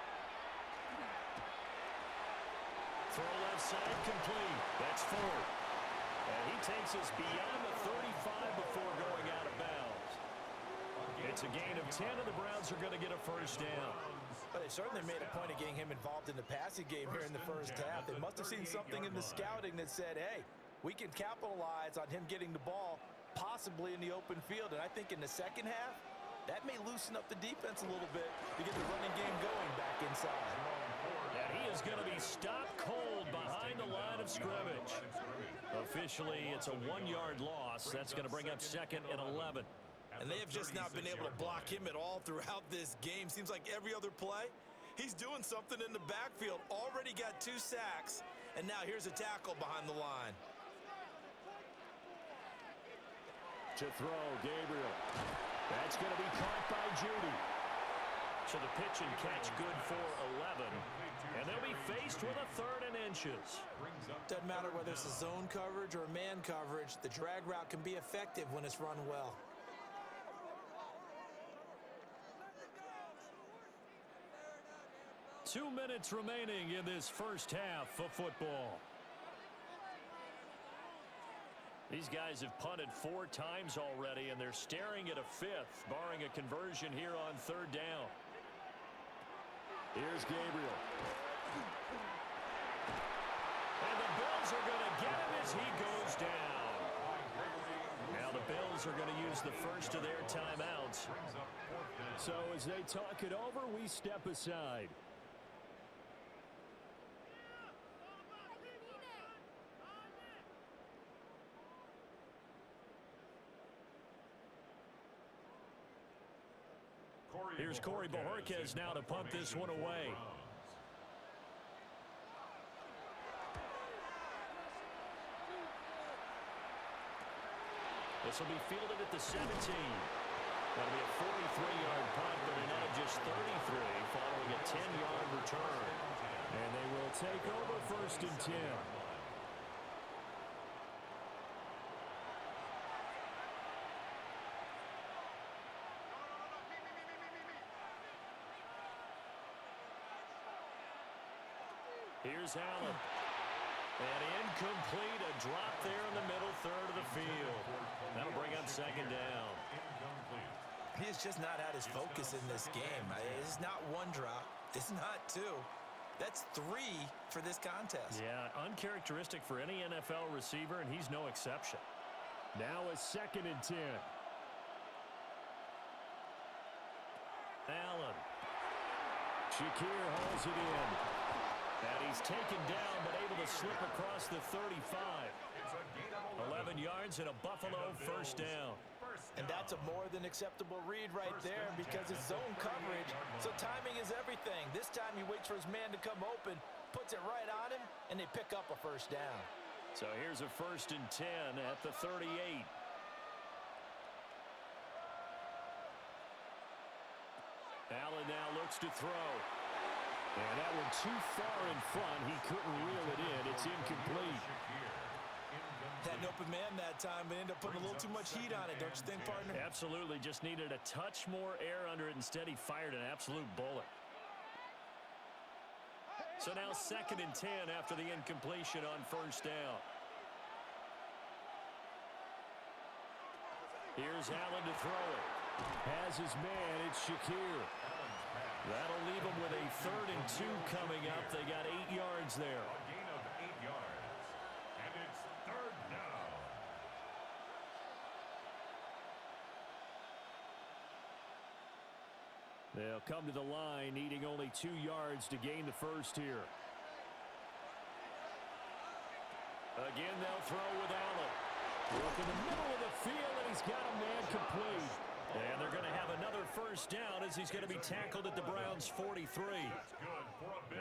Throw left side complete. That's 4. And he takes us beyond the 35 before going out of bounds. It's a gain of 10, and the Browns are going to get a first down. But they certainly made a point of getting him involved in the passing game here in the first half. They must have seen something in the scouting that said, hey, we can capitalize on him getting the ball possibly in the open field. And I think in the second half, that may loosen up the defense a little bit to get the running game going back inside. And he is going to be stopped cold behind the line of scrimmage. Officially, it's a 1-yard loss. That's going to bring up 2nd and 11. And they have just not been able to block him at all throughout this game. Seems like every other play, he's doing something in the backfield. Already got 2 sacks, and now here's a tackle behind the line. To throw, Gabriel. That's going to be caught by Judy. So the pitch and catch good for 11. And they'll be faced with a 3rd and inches. Doesn't matter whether it's a zone coverage or a man coverage, the drag route can be effective when it's run well. Two minutes remaining in this first half of football. These guys have punted 4 times already, and they're staring at a 5th, barring a conversion here on 3rd down. Here's Gabriel. And the Bills are going to get him as he goes down. Now the Bills are going to use the first of their timeouts. So as they talk it over, we step aside. Here's Corey Bojorquez now to punt this one away. This will be fielded at the 17. That'll be a 43-yard punt, but a net of just 33 following a 10-yard return. And they will take over 1st and 10. Here's Allen. And incomplete, a drop there in the middle third of the field. That'll bring up 2nd down. He's just not at his focus in this game. It's not one drop. It's not two. That's 3 for this contest. Yeah, uncharacteristic for any NFL receiver, and he's no exception. Now a 2nd and 10. Allen. Shakir hauls it in. And he's taken down, but able to slip across the 35. 11 yards and a Buffalo 1st down. And that's a more than acceptable read right there because it's zone coverage, so timing is everything. This time he waits for his man to come open, puts it right on him, and they pick up a 1st down. So here's a 1st and 10 at the 38. Allen now looks to throw. And that one too far in front. He couldn't reel it in. It's incomplete. Had an open man that time, but ended up putting a little too much heat on it, don't you think, partner? Absolutely. Just needed a touch more air under it. Instead, he fired an absolute bullet. So now 2nd and 10 after the incompletion on 1st down. Here's Allen to throw it. Has his man. It's Shakir. That'll leave them with a 3rd and 2 coming up. They got 8 yards there. A gain of 8 yards. And it's 3rd down. They'll come to the line, needing only 2 yards to gain the 1st here. Again, they'll throw with Allen. Look in the middle of the field, and he's got a man complete. And they're going to have another 1st down as he's going to be tackled at the Browns' 43.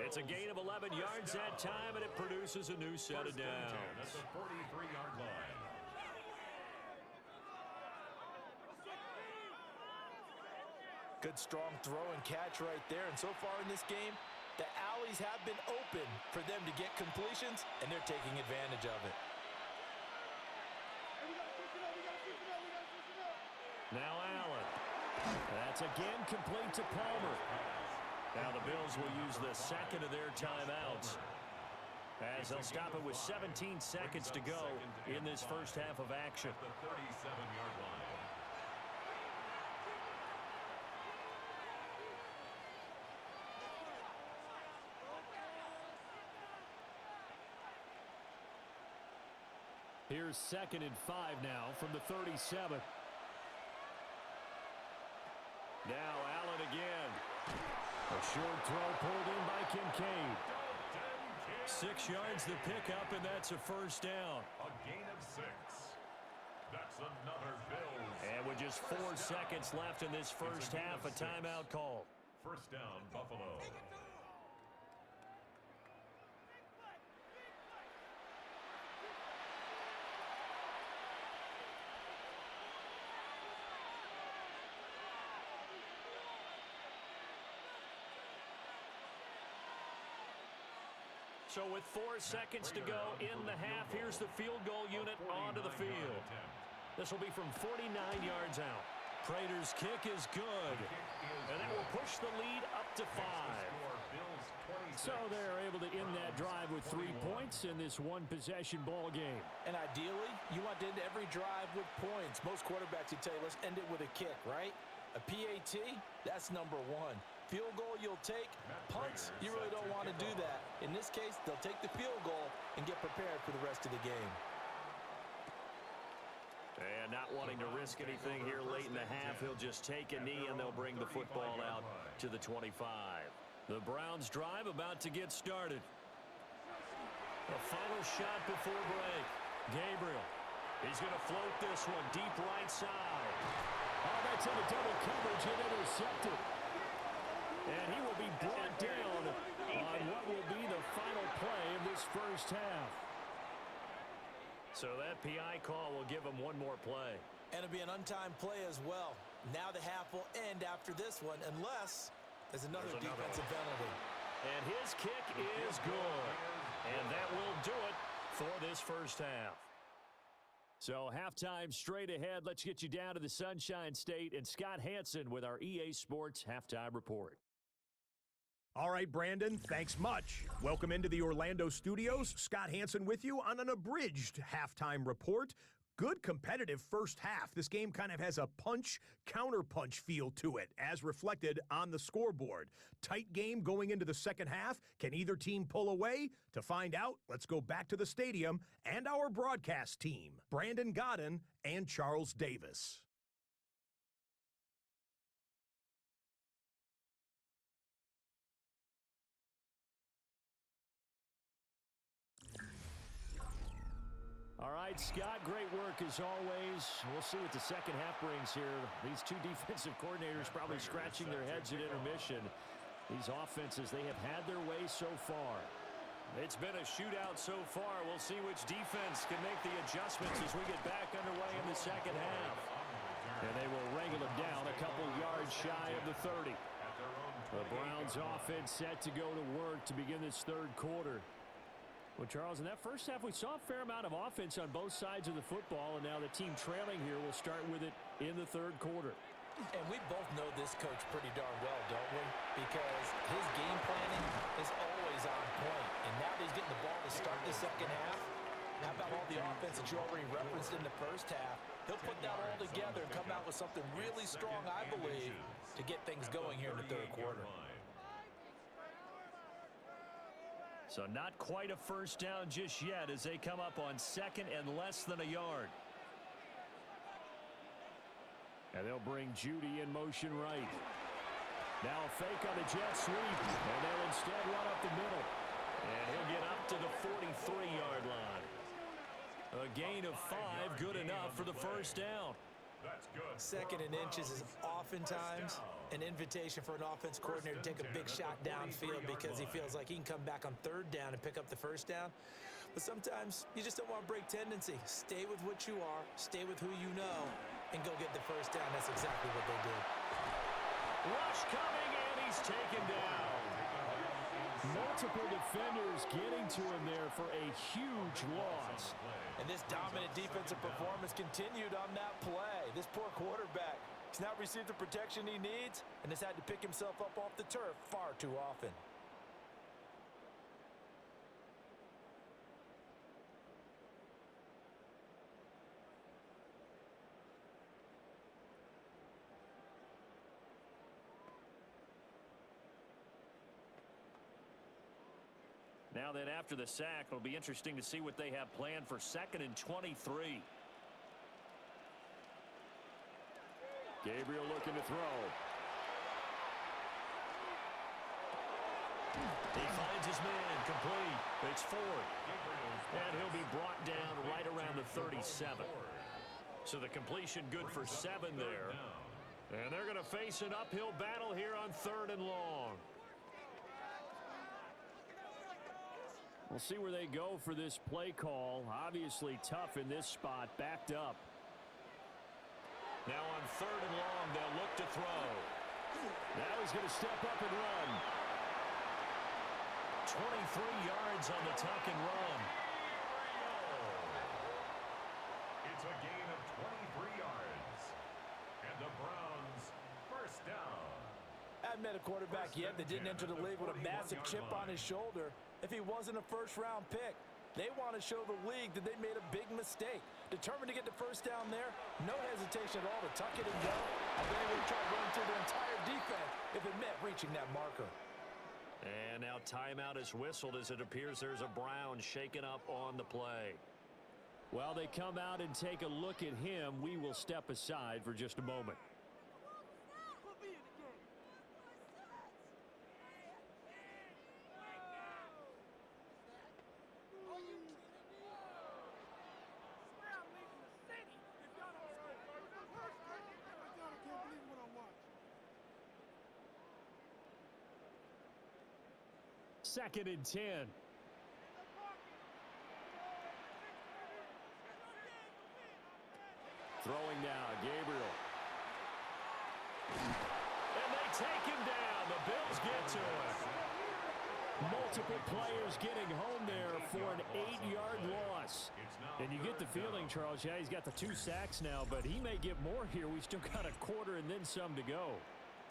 It's a gain of 11 yards that time, and it produces a new set of downs. At the 43-yard line. Good, strong throw and catch right there. And so far in this game, the alleys have been open for them to get completions, and they're taking advantage of it. Now Allen. That's again complete to Palmer. Now the Bills will use the 2nd of their timeouts as they'll stop it with 17 seconds to go in this 1st half of action. The 37-yard line. Here's 2nd and 5 now from the 37. Now Allen again. A short throw pulled in by Kincaid. 6 yards the pickup, and that's a 1st down. A gain of 6. That's another Bills. And with just 4 seconds left in this 1st half, a timeout call. 1st down, Buffalo. So with 4 seconds to go in the half, here's the field goal unit onto the field. This will be from 49 yards out. Prater's kick is good. And that will push the lead up to 5. So they're able to end that drive with 3 points in this one-possession ball game. And ideally, you want to end every drive with points. Most quarterbacks would tell you, let's end it with a kick, right? A PAT, that's number 1. Field goal you'll take. Punts, you really don't want to do that. In this case, they'll take the field goal and get prepared for the rest of the game. And not wanting to risk anything here late in the half, he'll just take a knee and they'll bring the football out to the 25. The Browns drive about to get started. A final shot before break. Gabriel. He's going to float this one deep right side. Oh, that's in a double coverage and intercepted. And he will be brought down on what will be the final play of this 1st half. So that PI call will give him one more play. And it'll be an untimed play as well. Now the half will end after this one, unless there's another defensive penalty. And his kick is good. And that will do it for this first half. So halftime straight ahead. Let's get you down to the Sunshine State and Scott Hansen with our EA Sports Halftime Report. All right, Brandon, thanks much. Welcome into the Orlando studios. Scott Hansen with you on an abridged halftime report. Good competitive first half. This game kind of has a punch-counterpunch feel to it, as reflected on the scoreboard. Tight game going into the second half. Can either team pull away? To find out, let's go back to the stadium and our broadcast team, Brandon Godden and Charles Davis. All right, Scott, great work as always. We'll see what the second half brings here. These two defensive coordinators probably scratching their heads at intermission. These offenses, they have had their way so far. It's been a shootout so far. We'll see which defense can make the adjustments as we get back underway in the second half. And they will wrangle them down a couple yards shy of the 30. The Browns offense set to go to work to begin this third quarter. Well, Charles, in that first half, we saw a fair amount of offense on both sides of the football, and now the team trailing here will start with it in the third quarter. And we both know this coach pretty darn well, don't we? Because his game planning is always on point. And now that he's getting the ball to start the second half, how about all the offense that you already referenced in the first half? He'll put that all together and come out with something really strong, I believe, to get things going here in the third quarter. So not quite a first down just yet as they come up on second and less than a yard. And they'll bring Judy in motion right. Now a fake on the jet sweep, and they'll instead run up the middle. And he'll get up to the 43-yard line. A gain of 5, good enough for the first down. That's good. Second and inches is oftentimes an invitation for an offense coordinator to take a big shot downfield because he feels like he can come back on third down and pick up the first down. But sometimes you just don't want to break tendency. Stay with what you are, stay with who you know, and go get the first down. That's exactly what they did. Rush coming, and he's taken down. Multiple defenders getting to him there for a huge loss. And this dominant defensive performance continued on that play. This poor quarterback has not received the protection he needs and has had to pick himself up off the turf far too often. Now then, after the sack, it'll be interesting to see what they have planned for second and 23. Gabriel looking to throw. He finds his man, complete. It's Ford. And he'll be brought down right around the 37. So the completion good for 7 there. And they're going to face an uphill battle here on third and long. We'll see where they go for this play call. Obviously tough in this spot, backed up. Now on third and long, they'll look to throw. Now he's going to step up and run. 23 yards on the tuck and run. It's a gain of 23 yards. And the Browns first down. I haven't met a quarterback yet that didn't enter the league with a massive chip on his shoulder if he wasn't a first-round pick. They want to show the league that they made a big mistake. Determined to get the first down there, no hesitation at all to tuck it and go. And then they would try to run through their entire defense if it meant reaching that marker. And now timeout is whistled as it appears there's a Brown shaken up on the play. While they come out and take a look at him, we will step aside for just a moment. Second and 10. Throwing now, Gabriel. And they take him down. The Bills get to him. Multiple players getting home there for an 8-yard loss. And you get the feeling, Charles, yeah, he's got the 2 sacks now, but he may get more here. We still got a quarter and then some to go.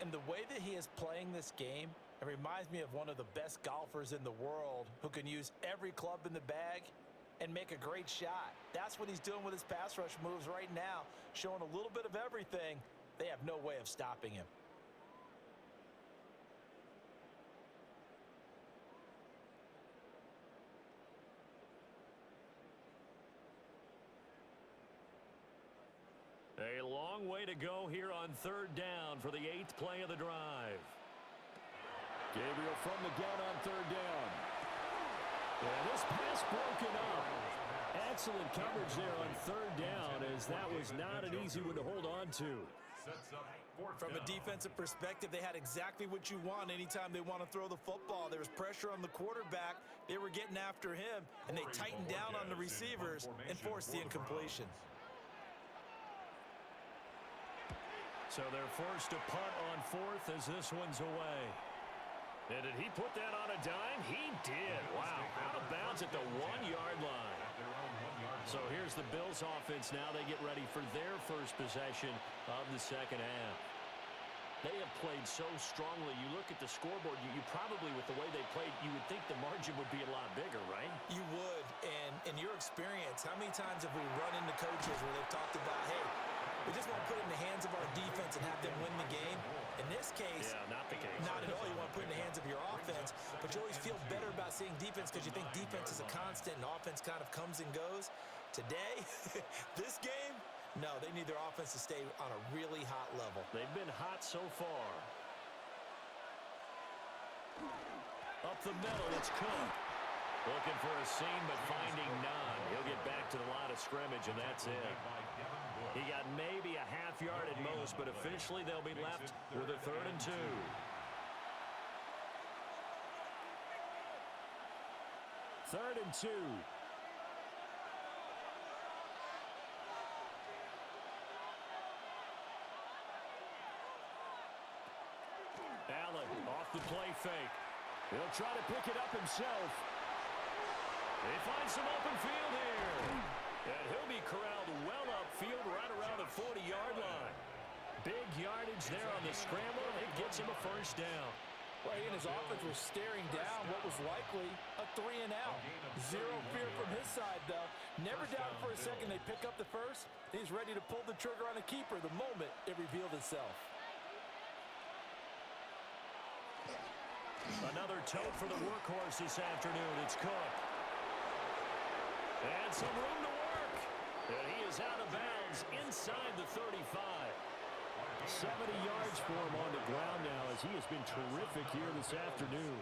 And the way that he is playing this game, it reminds me of one of the best golfers in the world who can use every club in the bag and make a great shot. That's what he's doing with his pass rush moves right now, showing a little bit of everything. They have no way of stopping him. A long way to go here on 3rd down for the 8th play of the drive. Gabriel from the gun on 3rd down. And this pass broken up. Excellent coverage there on 3rd down, as that was not an easy one to hold on to. From a defensive perspective, they had exactly what you want anytime they want to throw the football. There was pressure on the quarterback. They were getting after him, and they tightened down on the receivers and forced the incompletion. So they're forced to punt on 4th as this one's away. And did he put that on a dime? He did. Wow. Out of bounds at the 1-yard line. So here's the Bills offense now. They get ready for their first possession of the 2nd half. They have played so strongly. You look at the scoreboard, you probably, with the way they played, you would think the margin would be a lot bigger, right? You would. And in your experience, how many times have we run into coaches where they've talked about, hey, we just want to put it in the hands of our defense and have them win the game? In this case, yeah, not the case. Not at all. You want to put it in the hands of your offense, but you always feel better about seeing defense because you think defense is a constant and offense kind of comes and goes. Today, this game, no, they need their offense to stay on a really hot level. They've been hot so far. Up the middle, it's Cook. Looking for a seam, but finding none. He'll get back to the line of scrimmage, and that's it. He got maybe a half yard at most, but officially they'll be left with a 3rd and 2. Third and 2. Allen off the play fake. He'll try to pick it up himself. They find some open field here. And he'll be corralled well upfield right around the 40-yard line. Big yardage there on the scramble. It gets him a first down. Well, he and his offense were staring down what was likely a 3-and-out. Zero fear from his side, though. Never doubted for a second they pick up the first. He's ready to pull the trigger on a keeper the moment it revealed itself. Another tote for the workhorse this afternoon. It's Cook. And some room to work. And he is out of bounds inside the 35. 70 yards for him on the ground now, as he has been terrific here this afternoon.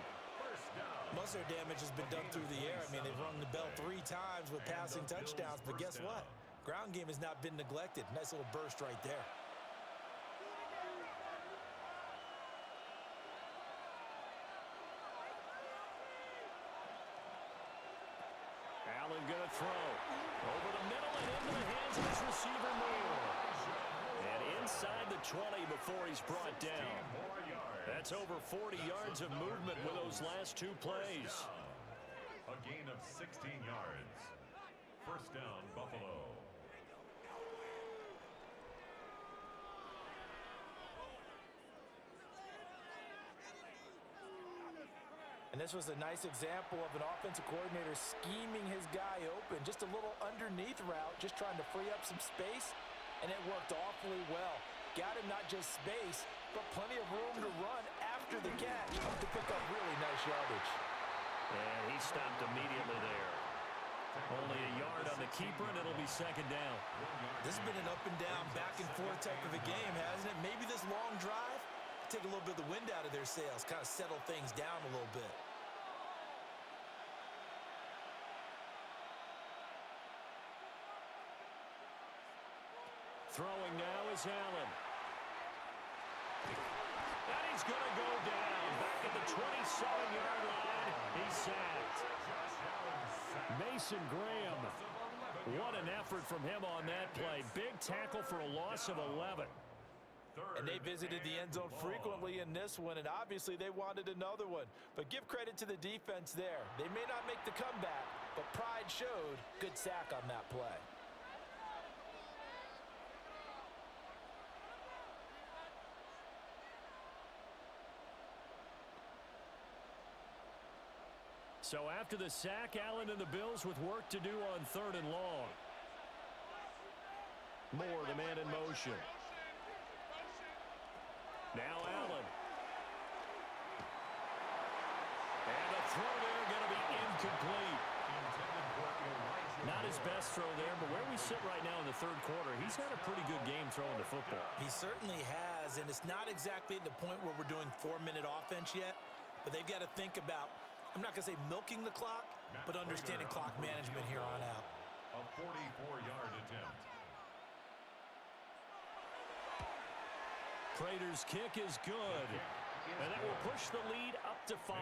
Most of their damage has been done through the air. I mean, they've rung the bell 3 times with passing touchdowns, but guess what? Ground game has not been neglected. Nice little burst right there. Allen gonna throw. Over the middle and into the hands of his receiver, Moore. And inside the 20 before he's brought down. That's over 40 yards of movement with those last 2 plays. A gain of 16 yards. First down, Buffalo. And this was a nice example of an offensive coordinator scheming his guy open. Just a little underneath route, just trying to free up some space, and it worked awfully well. Got him not just space, but plenty of room to run after the catch to pick up really nice yardage. And he stopped immediately there. Only a yard on the keeper, and it'll be 2nd down. This has been an up and down, back and forth type of a game, hasn't it? Maybe this long drive take a little bit of the wind out of their sails, kind of settle things down a little bit. Throwing now is Allen. And he's going to go down. Back at the 27-yard line. He's sacked. Mason Graham What an effort from him on that play. Big tackle for a loss of 11. And they visited the end zone frequently in this one, and obviously they wanted another one. But give credit to the defense there. They may not make the comeback, but pride showed. Good sack on that play. So after the sack, Allen and the Bills with work to do on 3rd and long. Moore, the man in motion. Now Allen. And the throw there going to be incomplete. Not his best throw there, but where we sit right now in the 3rd quarter, he's had a pretty good game throwing the football. He certainly has, and it's not exactly at the point where we're doing 4-minute offense yet, but they've got to think about, I'm not going to say milking the clock, but understanding clock management here on out. A 44-yard attempt. Prater's kick is good, and that will push the lead up to 5.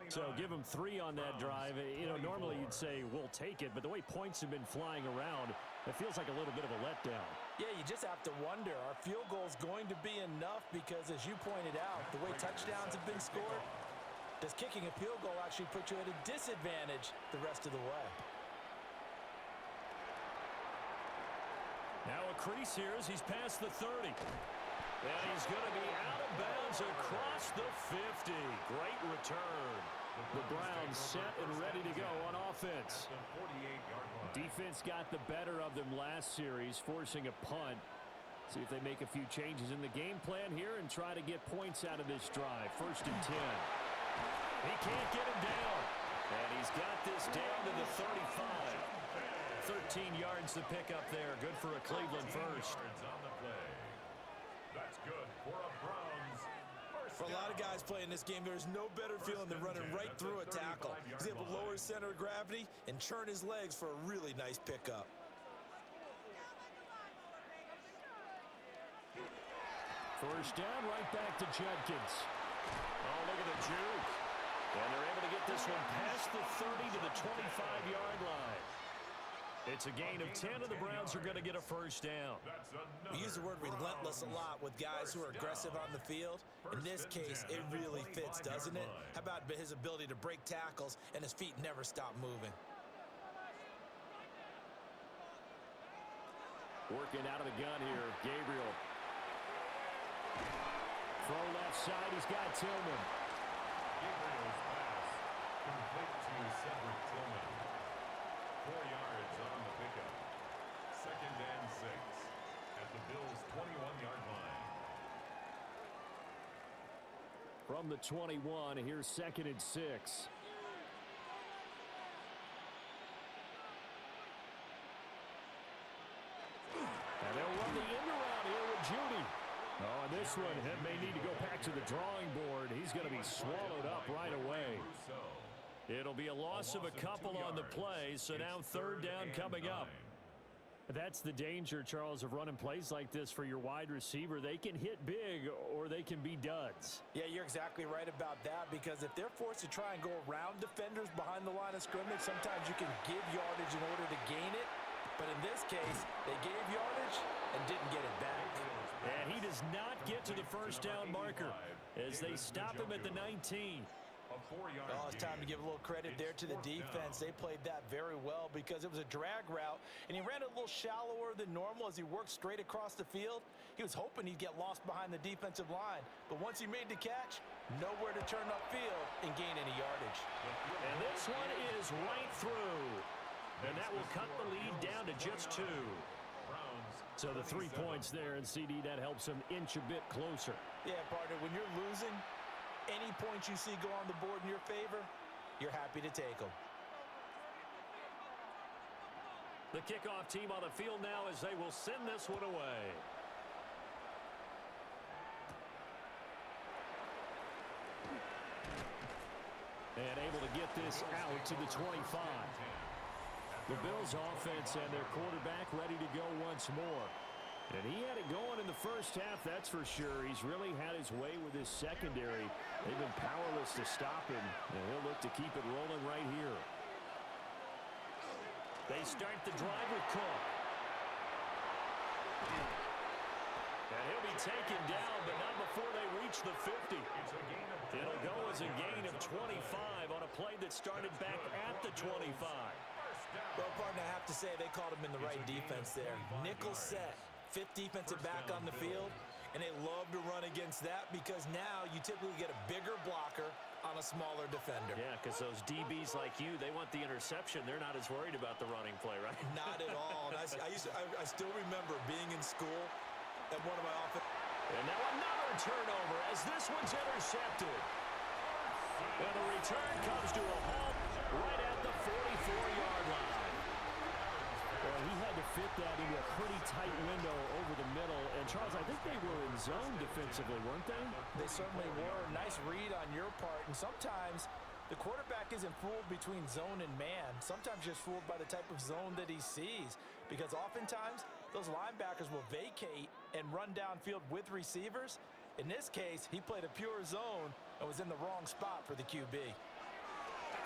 So give him 3 on that drive. You know, normally you'd say we'll take it, but the way points have been flying around, it feels like a little bit of a letdown. Yeah, you just have to wonder, are field goals going to be enough? Because as you pointed out, the way touchdowns have been scored, does kicking a field goal actually put you at a disadvantage the rest of the way? Now a crease here as he's past the 30. And he's going to be out of bounds across the 50. Great return. The Browns set and ready to go on offense. Defense got the better of them last series, forcing a punt. See if they make a few changes in the game plan here and try to get points out of this drive. 1st and 10. He can't get him down. And he's got this down to the 35. 13 yards to pick up there. Good for a Cleveland first. That's good for a Browns first. For a lot of guys playing this game, there's no better feeling than running right through a tackle. He's able to lower his center of gravity and churn his legs for a really nice pickup. First down, right back to Judkins. Oh, look at the juke. And they're able to get this one past the 30 to the 25-yard line. It's a gain of 10, and the Browns are going to get a first down. We use the word relentless a lot with guys who are aggressive on the field. In this case, it really fits, doesn't it? How about his ability to break tackles and his feet never stop moving? Working out of the gun here, Gabriel. Throw left side, he's got Tillman. Gabriel's pass complete to Cedric Tillman. 4 yards on the pickup. 2nd and 6 at the Bills' 21-yard line. From the 21, here's 2nd and 6. And they'll run the end around here with Judy. Oh, and this one may need to go back to the drawing board. He's going to be swallowed up right away. It'll be a loss of a couple on the play, so now 3rd down coming up. That's the danger, Charles, of running plays like this for your wide receiver. They can hit big or they can be duds. Yeah, you're exactly right about that, because if they're forced to try and go around defenders behind the line of scrimmage, sometimes you can give yardage in order to gain it. But in this case, they gave yardage and didn't get it back. And he does not get to the first down marker as they stop him at the 19. Oh, it's time to give a little credit there to the defense. They played that very well because it was a drag route, and he ran a little shallower than normal as he worked straight across the field. He was hoping he'd get lost behind the defensive line, but once he made the catch, nowhere to turn upfield and gain any yardage. And this one is right through, and that will cut the lead down to just 2. So the 3 points there, and CD, that helps him inch a bit closer. Yeah, partner, when you're losing, any points you see go on the board in your favor, you're happy to take them. The kickoff team on the field now as they will send this one away. And able to get this out to the 25. The Bills offense and their quarterback ready to go once more. And he had it going in the first half, that's for sure. He's really had his way with his secondary. They've been powerless to stop him, and he'll look to keep it rolling right here. They start the drive with Cook. And he'll be taken down, but not before they reach the 50. It'll go as a gain of 25 on a play that started back at the 25. Well, partner, I have to say they called him in the right defense there. Nickel set, fifth defensive back on the field, and they love to run against that because now you typically get a bigger blocker on a smaller defender. Yeah, because those DBs like you, they want the interception. They're not as worried about the running play, right? Not at all. And I still remember being in school at one of my office. And now another turnover as this one's intercepted. And the return comes to a halt right at the 44-yard line. Well, he had to fit that into a pretty tight window over the middle. And, Charles, I think they were in zone defensively, weren't they? They certainly were. Nice read on your part. And sometimes the quarterback isn't fooled between zone and man. Sometimes just fooled by the type of zone that he sees. Because oftentimes those linebackers will vacate and run downfield with receivers. In this case, he played a pure zone and was in the wrong spot for the QB.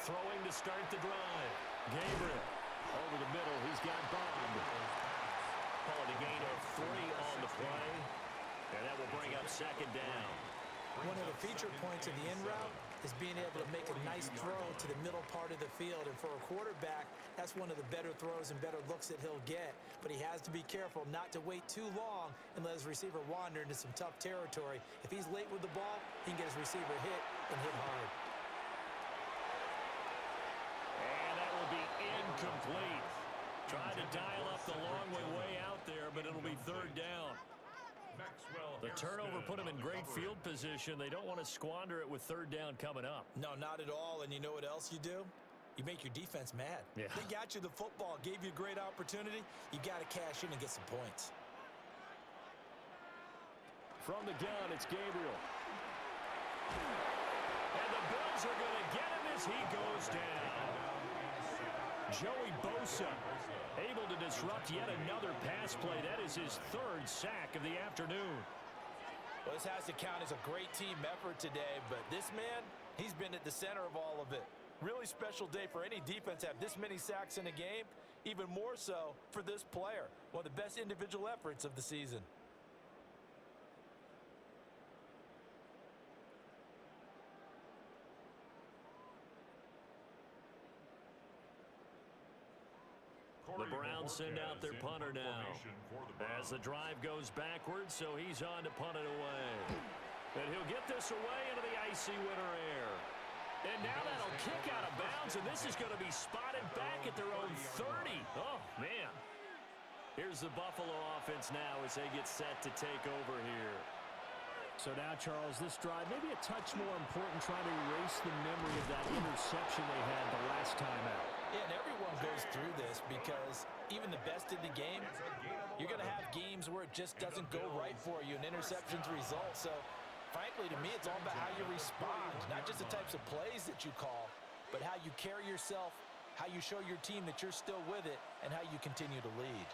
Throwing to start the drive. Gabriel over the middle. He's got Bond. Calling a gain of 3 on the play. And that will bring up second down. One of the feature points of the in route is being able to make a nice throw to the middle part of the field. And for a quarterback, that's one of the better throws and better looks that he'll get. But he has to be careful not to wait too long and let his receiver wander into some tough territory. If he's late with the ball, he can get his receiver hit and hit hard. And that will be incomplete. Trying to dial up the long way out there, but it'll be third down. The turnover put them in great field position. They don't want to squander it with third down coming up. No, not at all. And you know what else you do? You make your defense mad. Yeah. They got you the football, gave you a great opportunity. You got to cash in and get some points. From the gun, it's Gabriel. And the Bills are going to get him as he goes down. Joey Bosa able to disrupt yet another pass play. That is his third sack of the afternoon. Well, this has to count as a great team effort today, but this man, he's been at the center of all of it. Really special day for any defense to have this many sacks in a game, even more so for this player. One of the best individual efforts of the season. The Browns send out their punter now as the drive goes backwards, so he's on to punt it away. And he'll get this away into the icy winter air. And now that'll kick out of bounds, and this is going to be spotted back at their own 30. Oh, man. Here's the Buffalo offense now as they get set to take over here. So now, Charles, this drive maybe a touch more important, trying to erase the memory of that interception they had the last time out. Yeah, and everyone goes through this because even the best in the game, you're going to have games where it just doesn't go right for you, and interceptions result. So, frankly, to me, it's all about how you respond, not just the types of plays that you call, but how you carry yourself, how you show your team that you're still with it, and how you continue to lead.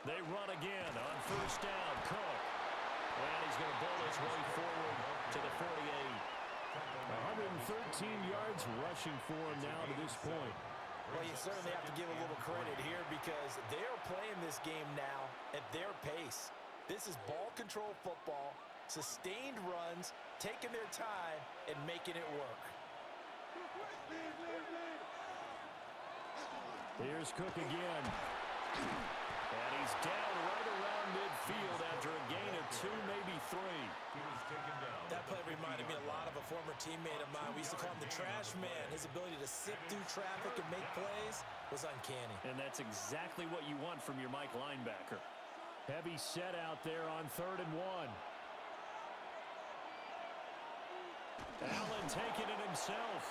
They run again on first down. Cook. And he's going to bowl his way forward to the 48. 113 yards rushing for him now to this point. Well, you certainly have to give a little credit here because they're playing this game now at their pace. This is ball control football, sustained runs, taking their time, and making it work. Here's Cook again. And he's down right around midfield after a gain of 2, maybe 3. That play reminded me a lot of a former teammate of mine. We used to call him the trash man. His ability to sift through traffic and make plays was uncanny. And that's exactly what you want from your Mike linebacker. Heavy set out there on 3rd and 1. Allen taking it himself.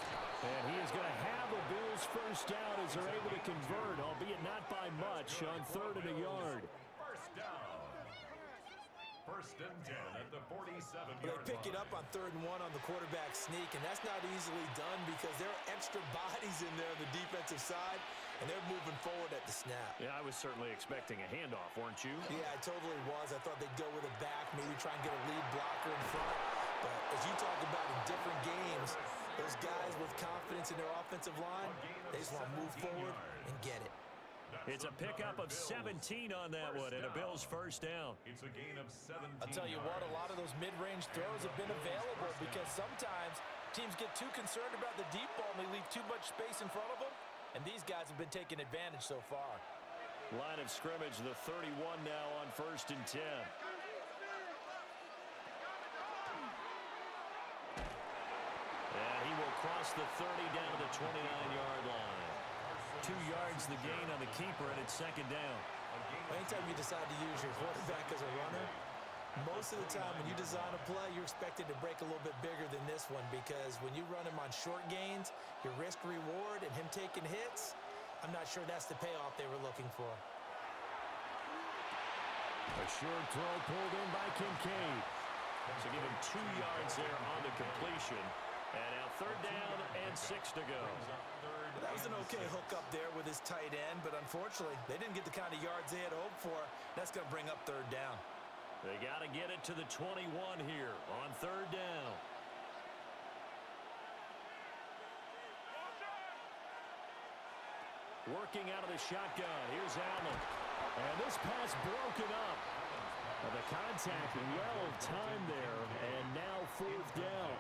And he is going to have a Bills first down as they're able to convert, albeit not by much, on 3rd and a yard. First down. First and 10 at the 47-yard They pick it line. up on 3rd and 1 on the quarterback sneak, and that's not easily done because there are extra bodies in there on the defensive side, and they're moving forward at the snap. Yeah, I was certainly expecting a handoff, weren't you? Yeah, I totally was. I thought they'd go with a back, maybe try and get a lead blocker in front. But as you talk about in different games, those guys with confidence confidence in their offensive line. They just want to move forward and get it. It's a pickup of 17 on that one, and a Bills first down. It's a gain of 17. I'll tell you what, a lot of those mid-range throws have been available because sometimes teams get too concerned about the deep ball and they leave too much space in front of them, and these guys have been taking advantage so far. Line of scrimmage, the 31 now on 1st and 10. And he will cross the 30 down to the 29-yard line. 2 yards the gain on the keeper, and it's 2nd down. Anytime you decide to use your quarterback as a runner, most of the time when you design a play, you're expected to break a little bit bigger than this one, because when you run him on short gains, your risk-reward and him taking hits, I'm not sure that's the payoff they were looking for. A short throw pulled in by Kincaid. So give him 2 yards there on the completion. And now 3rd down and 6 to go. That was an okay hook up there with his tight end, but unfortunately, they didn't get the kind of yards they had hoped for. That's going to bring up 3rd down. They got to get it to the 21 here on 3rd down. Working out of the shotgun. Here's Allen. And this pass broken up. The contact well timed there, and now 4th down.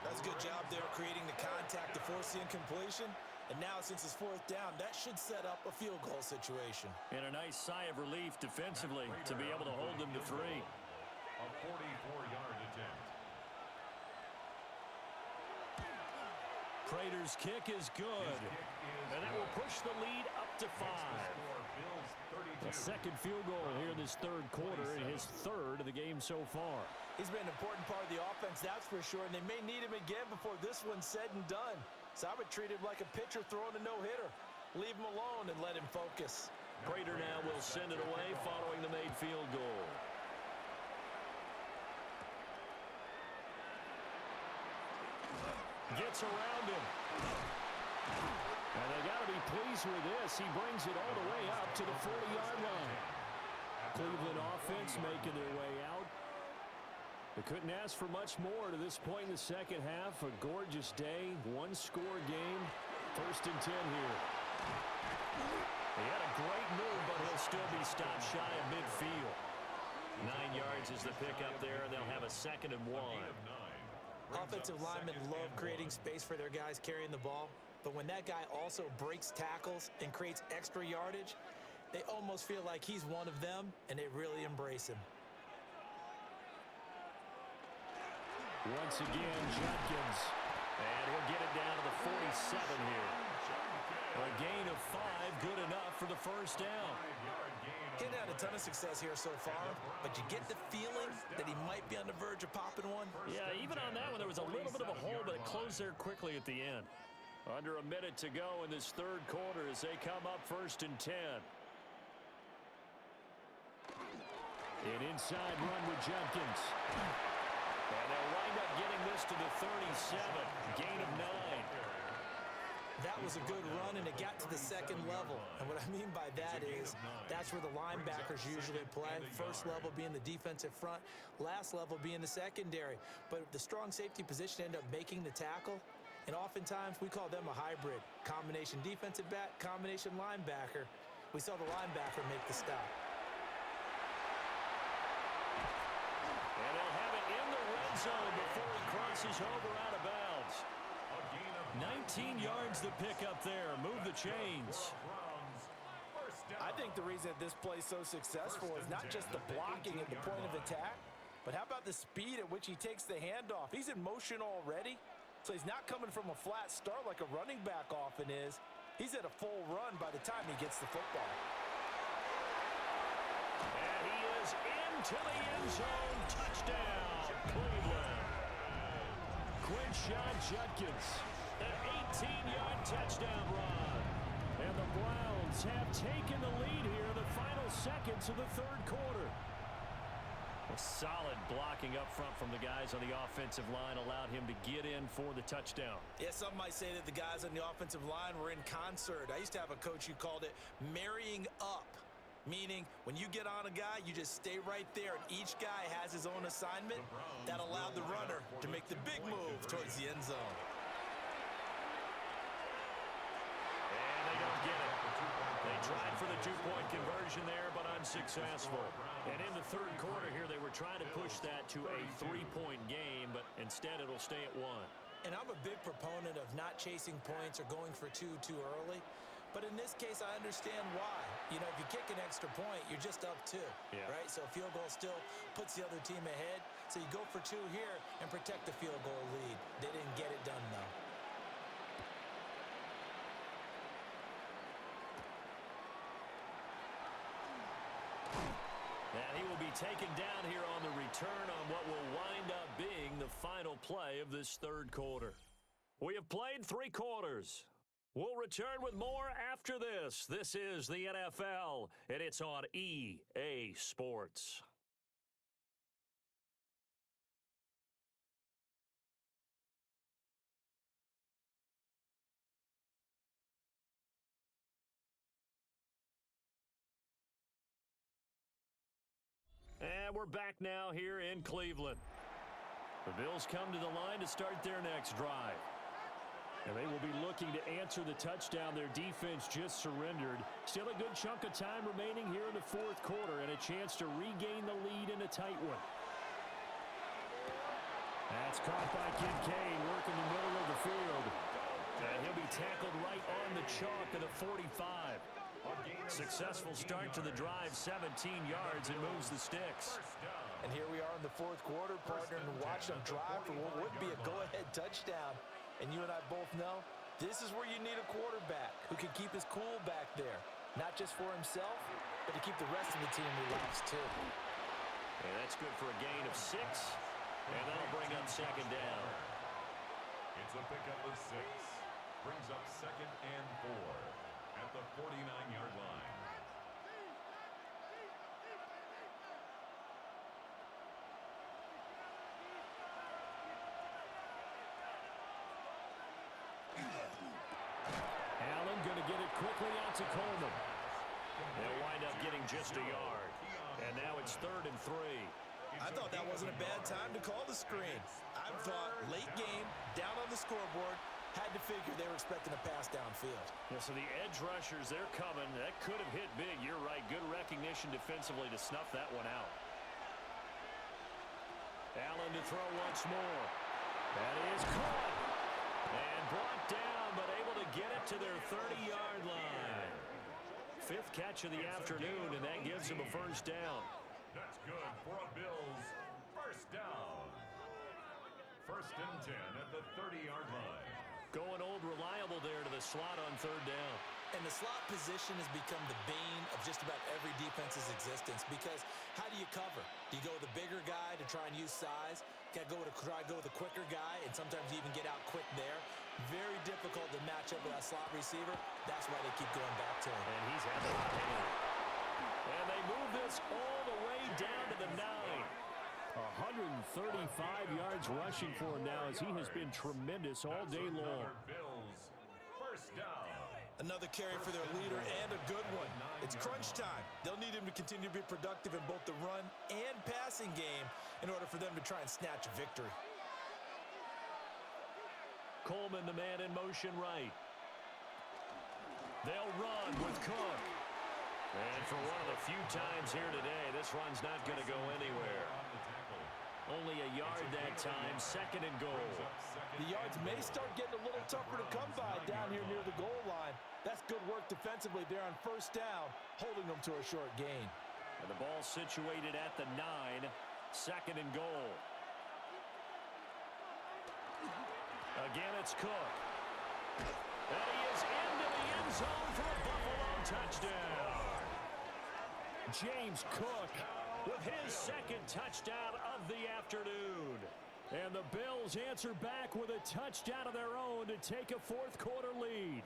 That's a good job there creating the contact to force the incompletion. And now, since it's 4th down, that should set up a field goal situation. And a nice sigh of relief defensively to be able to hold them to 3. A 44-yard attempt. Prater's kick is good. And that will push the lead up to 5. A 2nd field goal here in this 3rd quarter, and his 3rd of the game so far. He's been an important part of the offense, that's for sure, and they may need him again before this one's said and done. So I would treat him like a pitcher throwing a no-hitter. Leave him alone and let him focus. Prater now will send it away following the made field goal. Gets around him. And they got to be pleased with this. He brings it all the way up to the 40-yard line. Cleveland offense making their way out. They couldn't ask for much more to this point in the 2nd half. A gorgeous day, 1-score game. 1st and 10 here. He had a great move, but he'll still be stopped shy of midfield. 9 yards is the pickup there, and they'll have a 2nd and 1. Offensive linemen love creating space for their guys carrying the ball, but when that guy also breaks tackles and creates extra yardage, they almost feel like he's one of them, and they really embrace him. Once again, Judkins, and he'll get it down to the 47 here. A gain of 5, good enough for the 1st down. He hadn't had a ton of success here so far, but you get the feeling that he might be on the verge of popping one. Yeah, even on that one, there was a little bit of a hole, but it closed there quickly at the end. Under a minute to go in this 3rd quarter as they come up 1st and 10. An inside run with Judkins. And they'll wind up getting this to the 37. Gain of 9. That was a good run, and it got to the 2nd level. And what I mean by that is that's where the linebackers usually play. 1st level being the defensive front, last level being the secondary. But the strong safety position ended up making the tackle, and oftentimes we call them a hybrid. Combination defensive back, combination linebacker. We saw the linebacker make the stop. And they'll have it in the red zone before he crosses over out of bounds. 19 yards the pickup there. Move the chains. I think the reason that this play is so successful is not just the blocking at the point of attack, but how about the speed at which he takes the handoff? He's in motion already, so he's not coming from a flat start like a running back often is. He's at a full run by the time he gets the football. And he is into the end zone. Touchdown, Cleveland. Quinshon Judkins, an 18-yard touchdown run. And the Browns have taken the lead here in the final seconds of the 3rd quarter. A solid blocking up front from the guys on the offensive line allowed him to get in for the touchdown. Yeah, some might say that the guys on the offensive line were in concert. I used to have a coach who called it marrying up, meaning when you get on a guy, you just stay right there, and each guy has his own assignment. That allowed the runner to make the big move towards the end zone. conversion there, but unsuccessful. And in the third quarter here, they were trying to push that to a 3-point game, but instead it'll stay at 1. And I'm a big proponent of not chasing points or going for two too early. But in this case, I understand why. You know, if you kick an extra point, you're just up 2, right? So a field goal still puts the other team ahead. So you go for 2 here and protect the field goal lead. They didn't get it done, though. And he will be taken down here on the return on what will wind up being the final play of this third quarter. We have played 3 quarters. We'll return with more after this. This is the NFL, and it's on EA Sports. And we're back now here in Cleveland. The Bills come to the line to start their next drive. And they will be looking to answer the touchdown their defense just surrendered. Still a good chunk of time remaining here in the fourth quarter and a chance to regain the lead in a tight one. That's caught by Kincaid, working the middle of the field. And he'll be tackled right on the chalk of the 45. Successful start to the drive, 17 yards, and moves the sticks. And here we are in the fourth quarter, partner, and watch them drive for what would be a go-ahead touchdown. And you and I both know this is where you need a quarterback who can keep his cool back there. Not just for himself, but to keep the rest of the team relaxed too. And that's good for a gain of 6. And that'll bring up second down. It's a pickup of 6. Brings up 2nd and 4 at the 49-yard line. Allen going to get it quickly out to Coleman. They'll wind up getting just a yard. And now it's 3rd and 3. I thought that wasn't a bad time to call the screen. I thought late game, down on the scoreboard, had to figure they were expecting a pass downfield. Yeah, so the edge rushers, they're coming. That could have hit big. You're right. Good recognition defensively to snuff that one out. Allen to throw once more. That is caught. And brought down, but able to get it to their 30-yard line. 5th catch of the afternoon, and that gives him a first down. That's good for a Bills first down. 1st and 10 at the 30-yard line. Going old reliable there to the slot on 3rd down. And the slot position has become the bane of just about every defense's existence because how do you cover? Do you go with the bigger guy to try and use size? Got to try to go with the quicker guy, and sometimes you even get out quick there. Very difficult to match up with that slot receiver. That's why they keep going back to him. And he's had the hot hand. And they move this all the way down to the 9. 135 yards rushing for him now as he has been tremendous all day long. Bills first down. Another carry for their leader and a good one. It's crunch time. They'll need him to continue to be productive in both the run and passing game in order for them to try and snatch a victory. Coleman, the man in motion right. They'll run with Cook. And for one of the few times here today, this run's not going to go anywhere. Only a yard that time, 2nd and goal. The yards may start getting a little tougher to come by down here near the goal line. That's good work defensively there on 1st down, holding them to a short gain. And the ball situated at the 9, 2nd and goal. Again, it's Cook. And he is into the end zone for a Buffalo touchdown. James Cook with his 2nd touchdown of the afternoon. And the Bills answer back with a touchdown of their own to take a 4th quarter lead.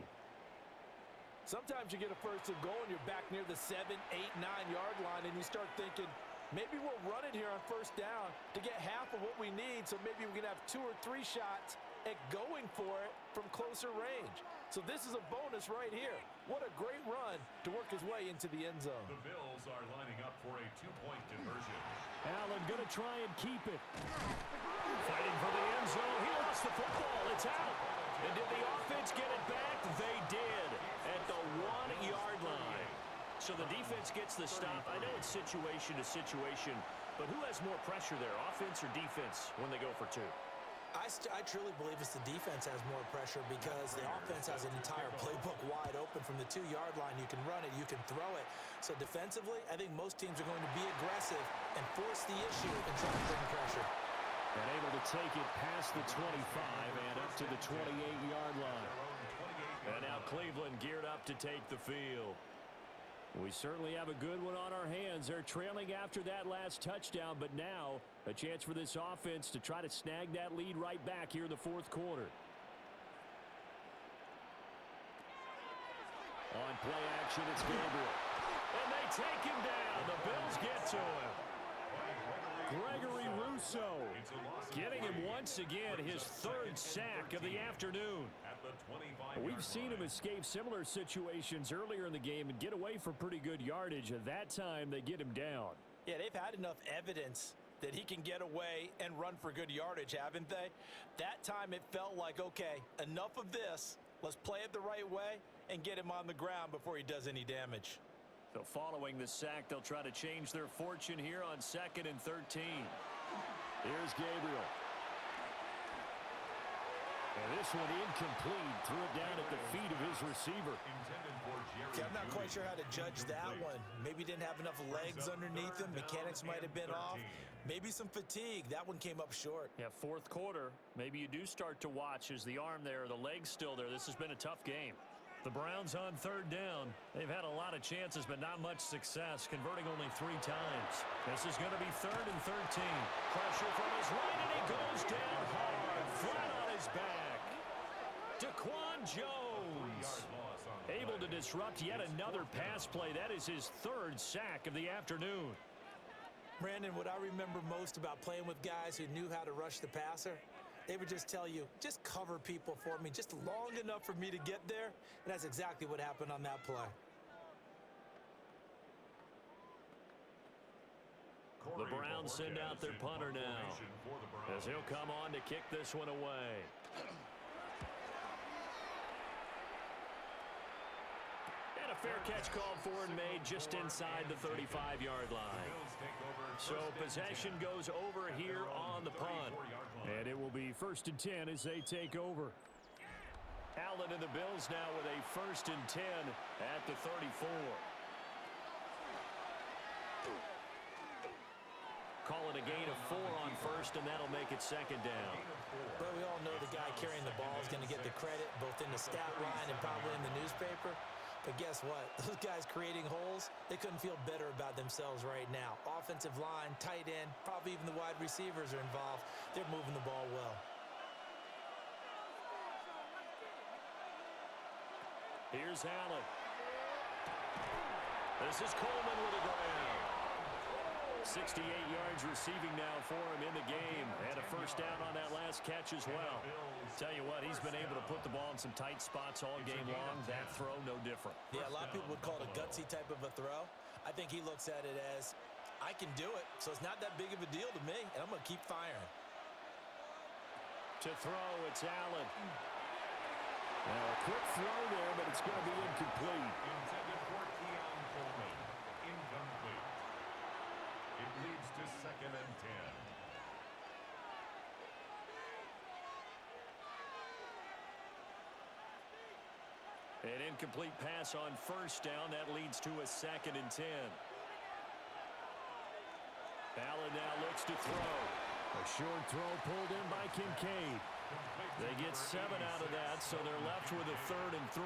Sometimes you get a 1st and goal and you're back near the 7, 8, 9-yard line and you start thinking, maybe we'll run it here on 1st down to get half of what we need, so maybe we can have 2 or 3 shots at going for it from closer range. So this is a bonus right here. What a great run to work his way into the end zone. The Bills are lining up for a 2-point conversion. Allen going to try and keep it. Fighting for the end zone. He lost the football. It's out. And did the offense get it back? They did at the 1-yard line. So the defense gets the stop. I know it's situation to situation, but who has more pressure there, offense or defense, when they go for two? I truly believe it's the defense has more pressure because the offense has an entire playbook wide open from the 2-yard line. You can run it, you can throw it. So defensively, I think most teams are going to be aggressive and force the issue and try to bring pressure. And able to take it past the 25 and up to the 28-yard line. And now Cleveland geared up to take the field. We certainly have a good one on our hands. They're trailing after that last touchdown, but now a chance for this offense to try to snag that lead right back here in the fourth quarter. On play action, it's Gabriel. And they take him down. The Bills get to him. Gregory Rousseau getting him once again, his third sack of the afternoon. We've seen him escape similar situations earlier in the game and get away for pretty good yardage. At that time, they get him down. Yeah, they've had enough evidence that he can get away and run for good yardage, haven't they? That time it felt like, okay, enough of this. Let's play it the right way and get him on the ground before he does any damage. So following the sack, they'll try to change their fortune here on 2nd and 13. Here's Gabriel. And this one incomplete. Threw it down at the feet of his receiver. Yeah, I'm not quite sure how to judge that one. Maybe he didn't have enough legs underneath him. Mechanics might have been off. Maybe some fatigue. That one came up short. Yeah, fourth quarter. Maybe you do start to watch as the arm there, the leg's still there. This has been a tough game. The Browns on 3rd down. They've had a lot of chances, but not much success, converting only 3 times. This is going to be 3rd and 13. Pressure from his right, and he goes down hard, flat on his back. Daquan Jones able to disrupt yet another pass play. That is his 3rd sack of the afternoon. Brandon, what I remember most about playing with guys who knew how to rush the passer, they would just tell you, just cover people for me, just long enough for me to get there. And that's exactly what happened on that play. The Browns send out their punter now, as he'll come on to kick this one away. And a fair catch called for and made just inside the 35-yard line. So possession goes over here on the punt. And it will be 1st and 10 as they take over. Allen and the Bills now with a 1st and 10 at the 34. Call it a gain of 4 on 1st, and that'll make it 2nd down. But we all know the guy carrying the ball is going to get the credit, both in the stat line and probably in the newspaper. But guess what? Those guys creating holes, they couldn't feel better about themselves right now. Offensive line, tight end, probably even the wide receivers are involved. They're moving the ball well. Here's Allen. This is Coleman with a grab. 68 yards receiving now for him in the game. And a 1st down on that last catch as well. Tell you what, he's been able to put the ball in some tight spots all game long. That throw, no different. Yeah, a lot of people would call it a gutsy type of a throw. I think he looks at it as, I can do it, so it's not that big of a deal to me, and I'm going to keep firing. To throw, it's Allen. Now, a quick throw there, but it's going to be incomplete. Intended for Keon Coleman. Incomplete. It leads to 2nd and 10. An incomplete pass on 1st down. That leads to a 2nd and 10. Allen now looks to throw. A short throw pulled in by Kincaid. They get 7 out of that, so they're left with a 3rd and 3.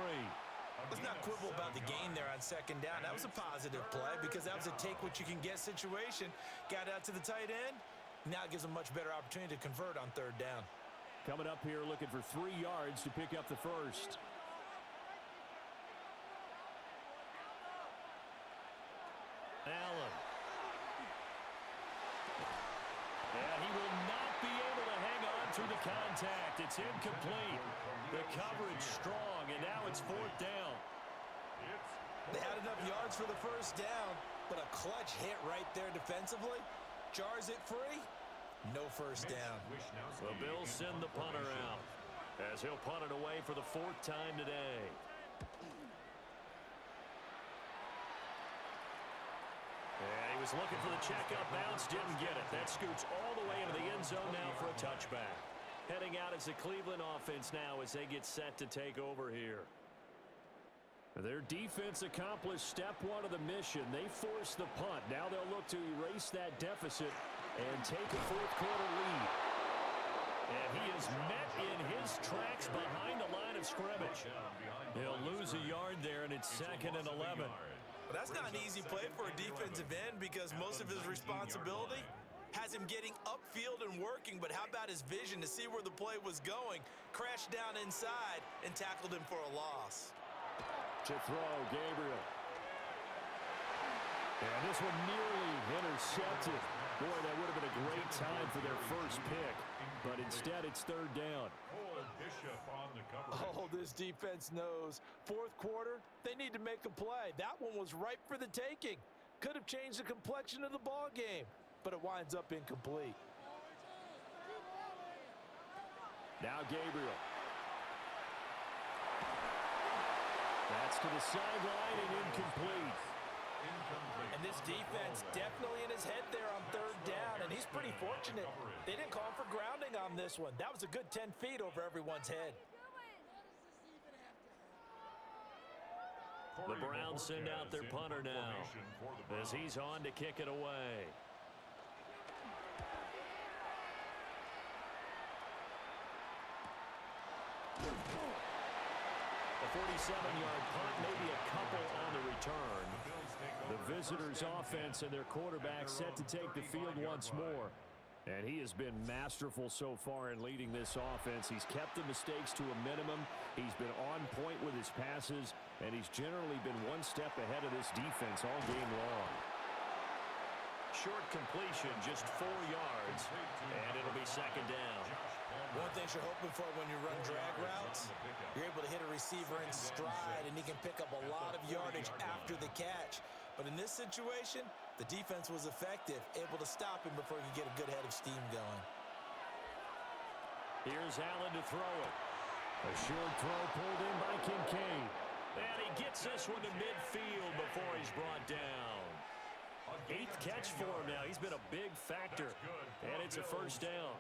Let's not quibble about the gain there on 2nd down. That was a positive play because that was a take-what-you-can-get situation. Got out to the tight end. Now it gives them a much better opportunity to convert on 3rd down. Coming up here looking for 3 yards to pick up the 1st. Allen. And he will not be able to hang on through the contact. It's incomplete. The coverage strong, and now it's 4th down. They had enough yards for the 1st down, but a clutch hit right there defensively. Jars it free. No 1st down. The Bills send the punter out as he'll punt it away for the 4th time today. was looking for the checkup bounce, didn't get it. That scoots all the way into the end zone now for a touchback. Heading out as the Cleveland offense now as they get set to take over here. Their defense accomplished step one of the mission. They forced the punt. Now they'll look to erase that deficit and take a fourth-quarter lead. And he is met in his tracks behind the line of scrimmage. He'll lose a yard there, and it's 2nd and 11. Well, that's not an easy play for a defensive end because most of his responsibility has him getting upfield and working, but how about his vision to see where the play was going, crashed down inside, and tackled him for a loss. To throw, Gabriel. And this one nearly intercepted. Boy, that would have been a great time for their first pick, but instead it's 3rd down. Oh, this defense knows. 4th quarter, they need to make a play. That one was ripe for the taking. Could have changed the complexion of the ball game, but it winds up incomplete. Now Gabriel. That's to the sideline and incomplete. And this defense definitely in his head there on 3rd down, and he's pretty fortunate. They didn't call for grounding on this one. That was a good 10 feet over everyone's head. The Browns send out their punter now as he's on to kick it away. A 47-yard punt, maybe a couple on the return. The visitors' offense and their quarterback set to take the field once more. And he has been masterful so far in leading this offense. He's kept the mistakes to a minimum. He's been on point with his passes, and he's generally been one step ahead of this defense all game long. Short completion, just 4 yards, and it'll be 2nd down. One thing you're hoping for when you run drag routes, you're able to hit a receiver in stride, and he can pick up a lot of yardage after the catch. But in this situation, the defense was effective, able to stop him before he could get a good head of steam going. Here's Allen to throw it. A short throw pulled in by Kincaid. And he gets this one to midfield before he's brought down. 8th catch for him now. He's been a big factor. And it's a 1st down.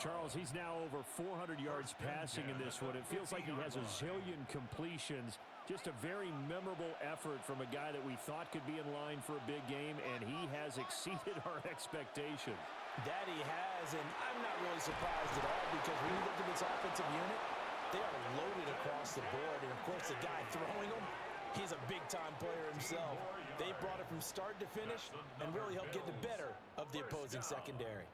Charles, he's now over 400 yards passing in this one. It feels like he has a zillion completions. Just a very memorable effort from a guy that we thought could be in line for a big game, and he has exceeded our expectations. That he has, and I'm not really surprised at all because when you look at this offensive unit, they are loaded across the board. And, of course, the guy throwing them, he's a big-time player himself. They brought it from start to finish and really helped get the better of the opposing secondary.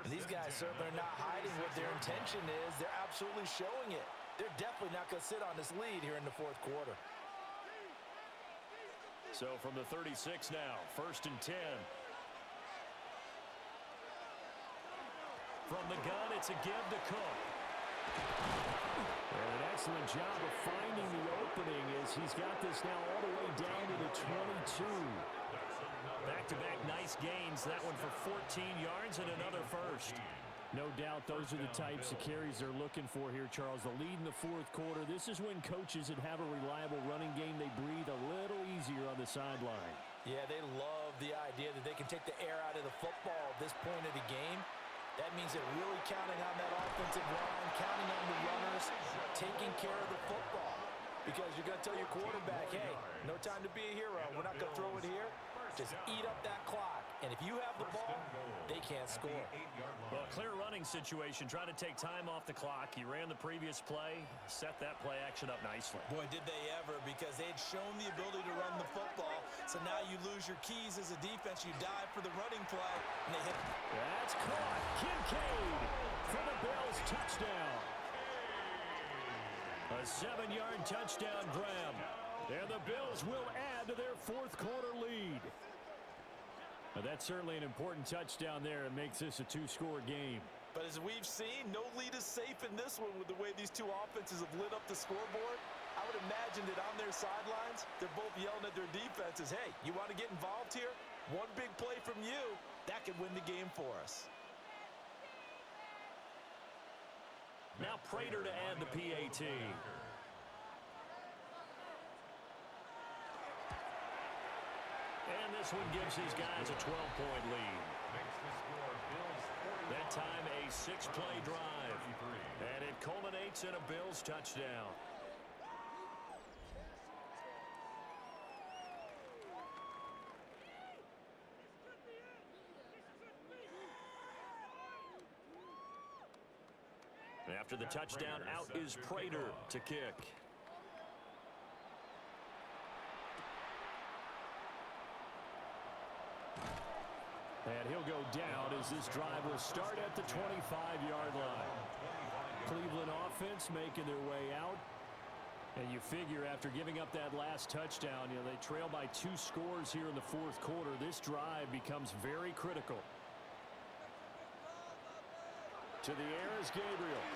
And these guys certainly are not hiding what their intention is. They're absolutely showing it. They're definitely not going to sit on this lead here in the 4th quarter. So from the 36 now, 1st and 10. From the gun, it's a give to Cook. And an excellent job of finding the opening as he's got this now all the way down to the 22. Back-to-back nice gains. That one for 14 yards and another 1st. No doubt those are the types of carries they're looking for here, Charles. The lead in the 4th quarter. This is when coaches that have a reliable running game, they breathe a little easier on the sideline. Yeah, they love the idea that they can take the air out of the football at this point of the game. That means they're really counting on that offensive line, counting on the runners, taking care of the football. Because you're going to tell your quarterback, hey, no time to be a hero. We're not going to throw it here. Just eat up that clock. And if you have the ball, they can't score. Well, clear running situation, trying to take time off the clock. He ran the previous play, set that play action up nicely. Boy, did they ever, because they had shown the ability to run the football. So now you lose your keys as a defense. You dive for the running play, and they hit. That's caught. Kincaid for the Bills, touchdown. A 7-yard touchdown grab. And the Bills will add to their 4th quarter lead. Now, that's certainly an important touchdown there. It makes this a 2-score game. But as we've seen, no lead is safe in this one with the way these two offenses have lit up the scoreboard. I would imagine that on their sidelines, they're both yelling at their defenses, hey, you want to get involved here? One big play from you, that could win the game for us. Now Prater to add the PAT. And this one gives his guys a 12-point lead. Makes the score Bills 41. That time a 6-play drive. And it culminates in a Bills touchdown. After the touchdown, out is Prater to kick. And he'll go down as this drive will start at the 25-yard line. Cleveland offense making their way out. And you figure after giving up that last touchdown, they trail by 2 scores here in the fourth quarter. This drive becomes very critical. To the air is Gabriel.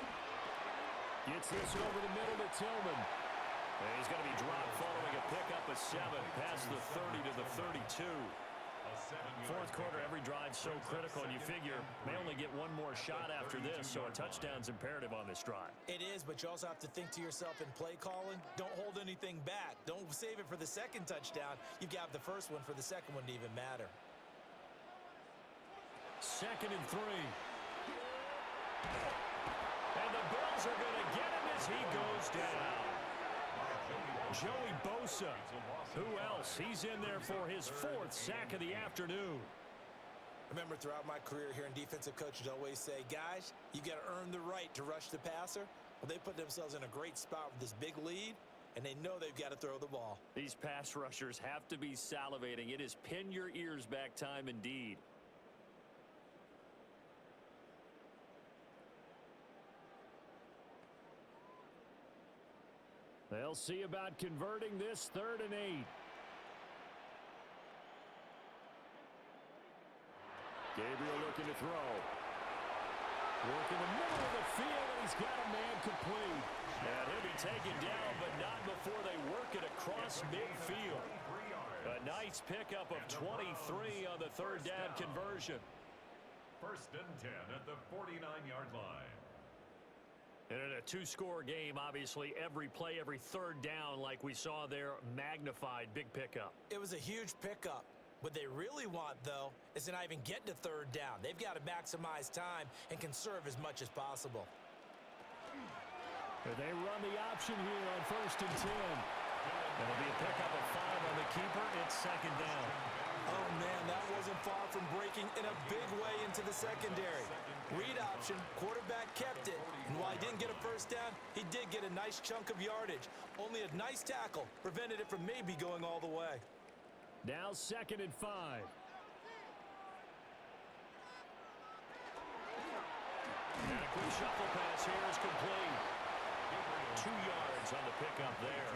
Gets this over the middle to Tillman. And he's going to be dropped following a pickup of 7 past the 30 to the 32. Fourth quarter, every drive so critical, and you figure may only get one more shot after this, so a touchdown's imperative on this drive. It is, but you also have to think to yourself in play calling, don't hold anything back. Don't save it for the second touchdown. You've got the first one for the second one to even matter. 2nd and 3. And the Bills are going to get him as he goes down. Joey Bosa. Who else? He's in there for his 4th sack of the afternoon. Remember, throughout my career here in defensive coaches always say, guys, you got to earn the right to rush the passer. Well, they put themselves in a great spot with this big lead, and they know they've got to throw the ball. These pass rushers have to be salivating. It is pin your ears back time indeed. They'll see about converting this 3rd and 8. Gabriel looking to throw. Working the middle of the field, and he's got a man complete. And he'll be taken down, but not before they work it across midfield. A nice pickup of 23 on the 3rd down conversion. 1st and 10 at the 49-yard line. And in a 2-score game, obviously, every play, every 3rd down, like we saw there, magnified. Big pickup. It was a huge pickup. What they really want, though, is to not even get to 3rd down. They've got to maximize time and conserve as much as possible. And they run the option here on 1st and 10. It'll be a pickup of 5 on the keeper. It's 2nd down. Oh, man, that wasn't far from breaking in a big way into the secondary. Read option, quarterback kept it. And while he didn't get a 1st down, he did get a nice chunk of yardage. Only a nice tackle prevented it from maybe going all the way. Now 2nd and 5. And a quick shuffle pass here is complete. 2 yards on the pickup there.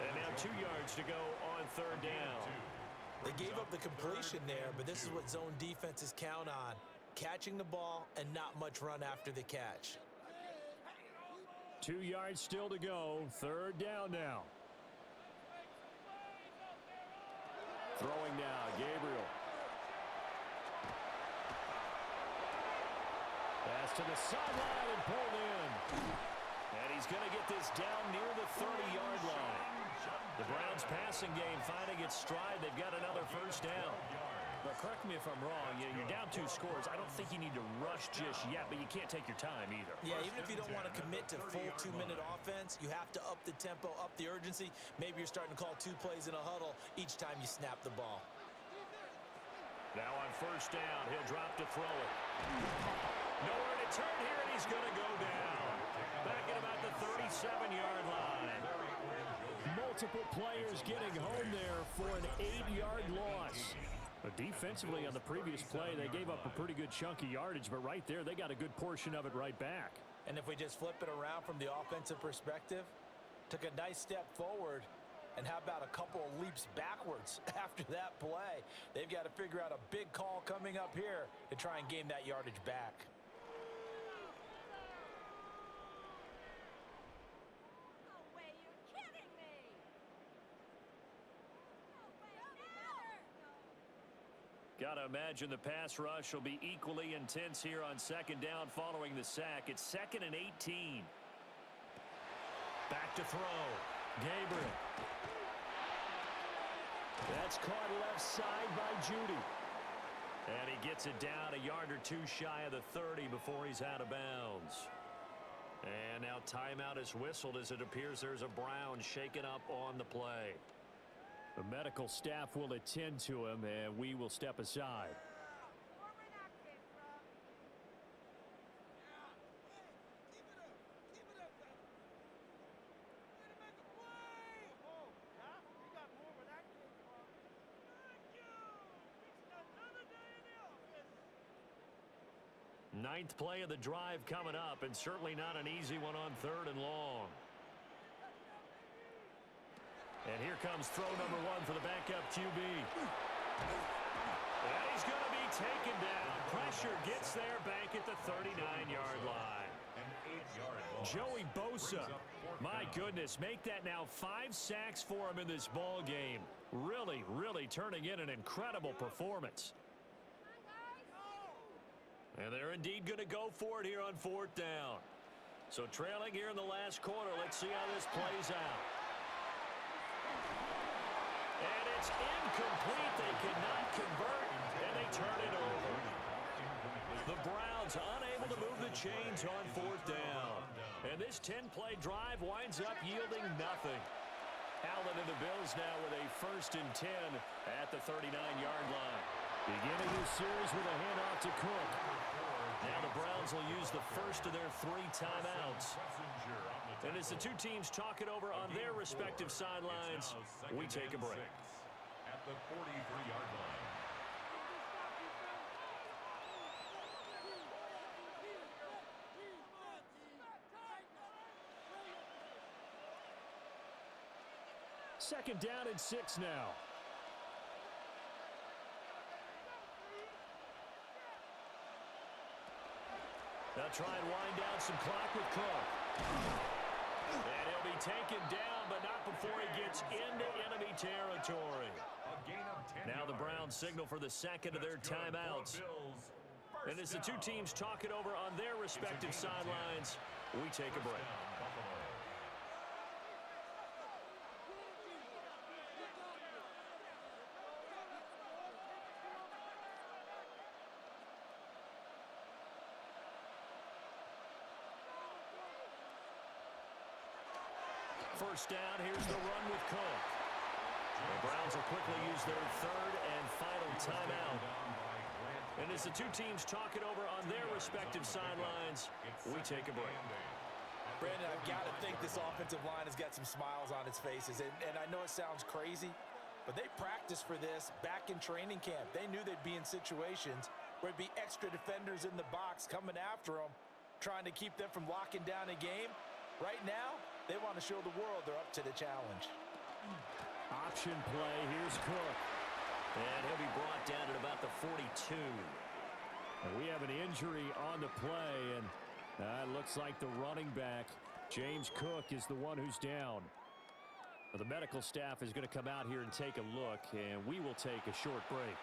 And now 2 yards to go on 3rd down. They gave up the completion there, but this is what zone defenses count on. Catching the ball and not much run after the catch. 2 yards still to go. 3rd down now. Throwing now, Gabriel. Pass to the sideline and pulled in. And he's going to get this down near the 30-yard line. The Browns' passing game finding its stride. They've got another 1st down. But correct me if I'm wrong, you're down 2 scores. I don't think you need to rush just yet, but you can't take your time either. Yeah, even if you don't want to commit to full 2-minute offense, you have to up the tempo, up the urgency. Maybe you're starting to call 2 plays in a huddle each time you snap the ball. Now on 1st down, he'll drop to throw it. Nowhere to turn here, and he's going to go down. Back at about the 37-yard line. Multiple players getting home there for an 8-yard loss. But defensively on the previous play, they gave up a pretty good chunk of yardage, but right there, they got a good portion of it right back. And if we just flip it around from the offensive perspective, took a nice step forward, and how about a couple of leaps backwards after that play? They've got to figure out a big call coming up here to try and gain that yardage back. Got to imagine the pass rush will be equally intense here on 2nd down following the sack. It's 2nd and 18. Back to throw. Gabriel. That's caught left side by Judy. And he gets it down a yard or two shy of the 30 before he's out of bounds. And now timeout is whistled as it appears there's a Brown shaken up on the play. The medical staff will attend to him, and we will step aside. Ninth play of the drive coming up, and certainly not an easy one on 3rd and long. And here comes throw number 1 for the backup QB. And he's going to be taken down. Pressure gets there back at the 39-yard line. Joey Bosa, my goodness, make that now 5 sacks for him in this ball game. Really, really turning in an incredible performance. And they're indeed going to go for it here on 4th down. So trailing here in the last quarter. Let's see how this plays out. And it's incomplete. They cannot convert, and they turn it over. The Browns unable to move the chains on 4th down. And this 10-play drive winds up yielding nothing. Allen and the Bills now with a 1st and 10 at the 39-yard line. Beginning this series with a handoff to Cook. Now the Browns will use the first of their 3 timeouts. And as the two teams talk it over on their respective sidelines, we take a break. At the 43-yard line. Second down and 6 now. They'll try and wind down some clock with Cook. And he'll be taken down, but not before he gets into enemy territory. Now the Browns signal for the second of their timeouts. And as the two teams talk it over on their respective sidelines, we take a break. First down, here's the run with Cook. The Browns will quickly use their 3rd and final timeout. And as the two teams talk it over on their respective sidelines, we take a break. Brandon, I've got to think this offensive line has got some smiles on its faces. And I know it sounds crazy, but they practiced for this back in training camp. They knew they'd be in situations where it'd be extra defenders in the box coming after them, trying to keep them from locking down a game. Right now, they want to show the world they're up to the challenge. Option play. Here's Cook. And he'll be brought down at about the 42. And we have an injury on the play, and it looks like the running back, James Cook, is the one who's down. The medical staff is going to come out here and take a look, and we will take a short break.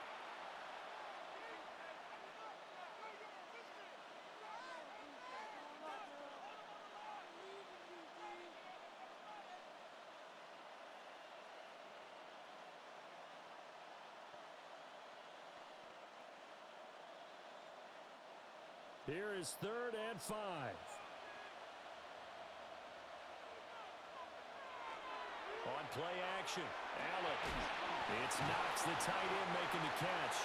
Here is 3rd and 5. On play action, Allen. It's Knox, the tight end, making the catch.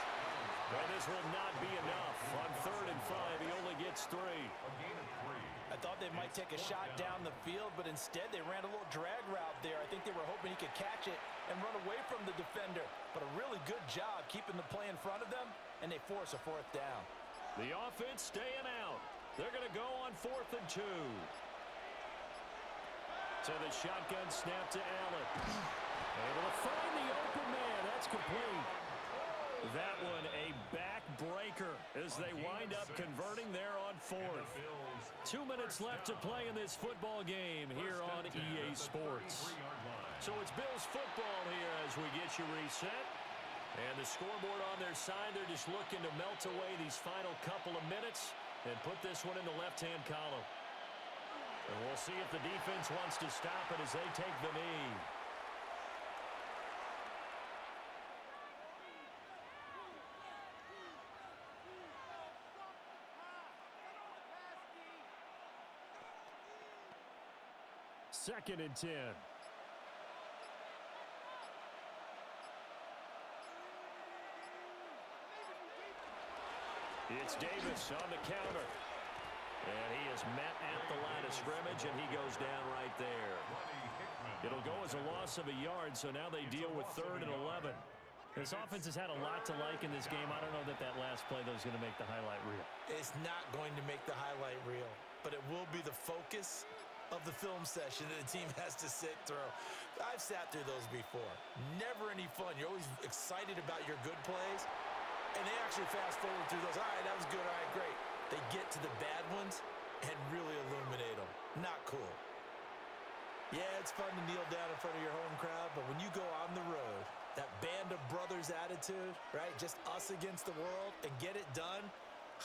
But this will not be enough. On 3rd and 5, he only gets 3. I thought they might take a shot down the field, but instead they ran a little drag route there. I think they were hoping he could catch it and run away from the defender. But a really good job keeping the play in front of them, and they force a 4th down. The offense staying out. They're going to go on 4th and 2. So the shotgun snap to Allen. Able to find the open man. That's complete. That one a backbreaker as they wind up converting there on 4th. 2 minutes left to play in this football game here on EA Sports. So it's Bills football here as we get you reset. And the scoreboard on their side, they're just looking to melt away these final couple of minutes and put this one in the left-hand column. And we'll see if the defense wants to stop it as they take the knee. 2nd and 10. It's Davis on the counter. And he is met at the line of scrimmage, and he goes down right there. It'll go as a loss of a yard, so now they deal with 3rd and 11. This offense has had a lot to like in this game. I don't know that last play, though, is going to make the highlight reel. It's not going to make the highlight reel, but it will be the focus of the film session that the team has to sit through. I've sat through those before. Never any fun. You're always excited about your good plays, and they actually fast forward through those. All right, that was good. All right, great. They get to the bad ones and really illuminate them. Not cool. Yeah, it's fun to kneel down in front of your home crowd, but when you go on the road, that band of brothers attitude, right? Just us against the world and get it done.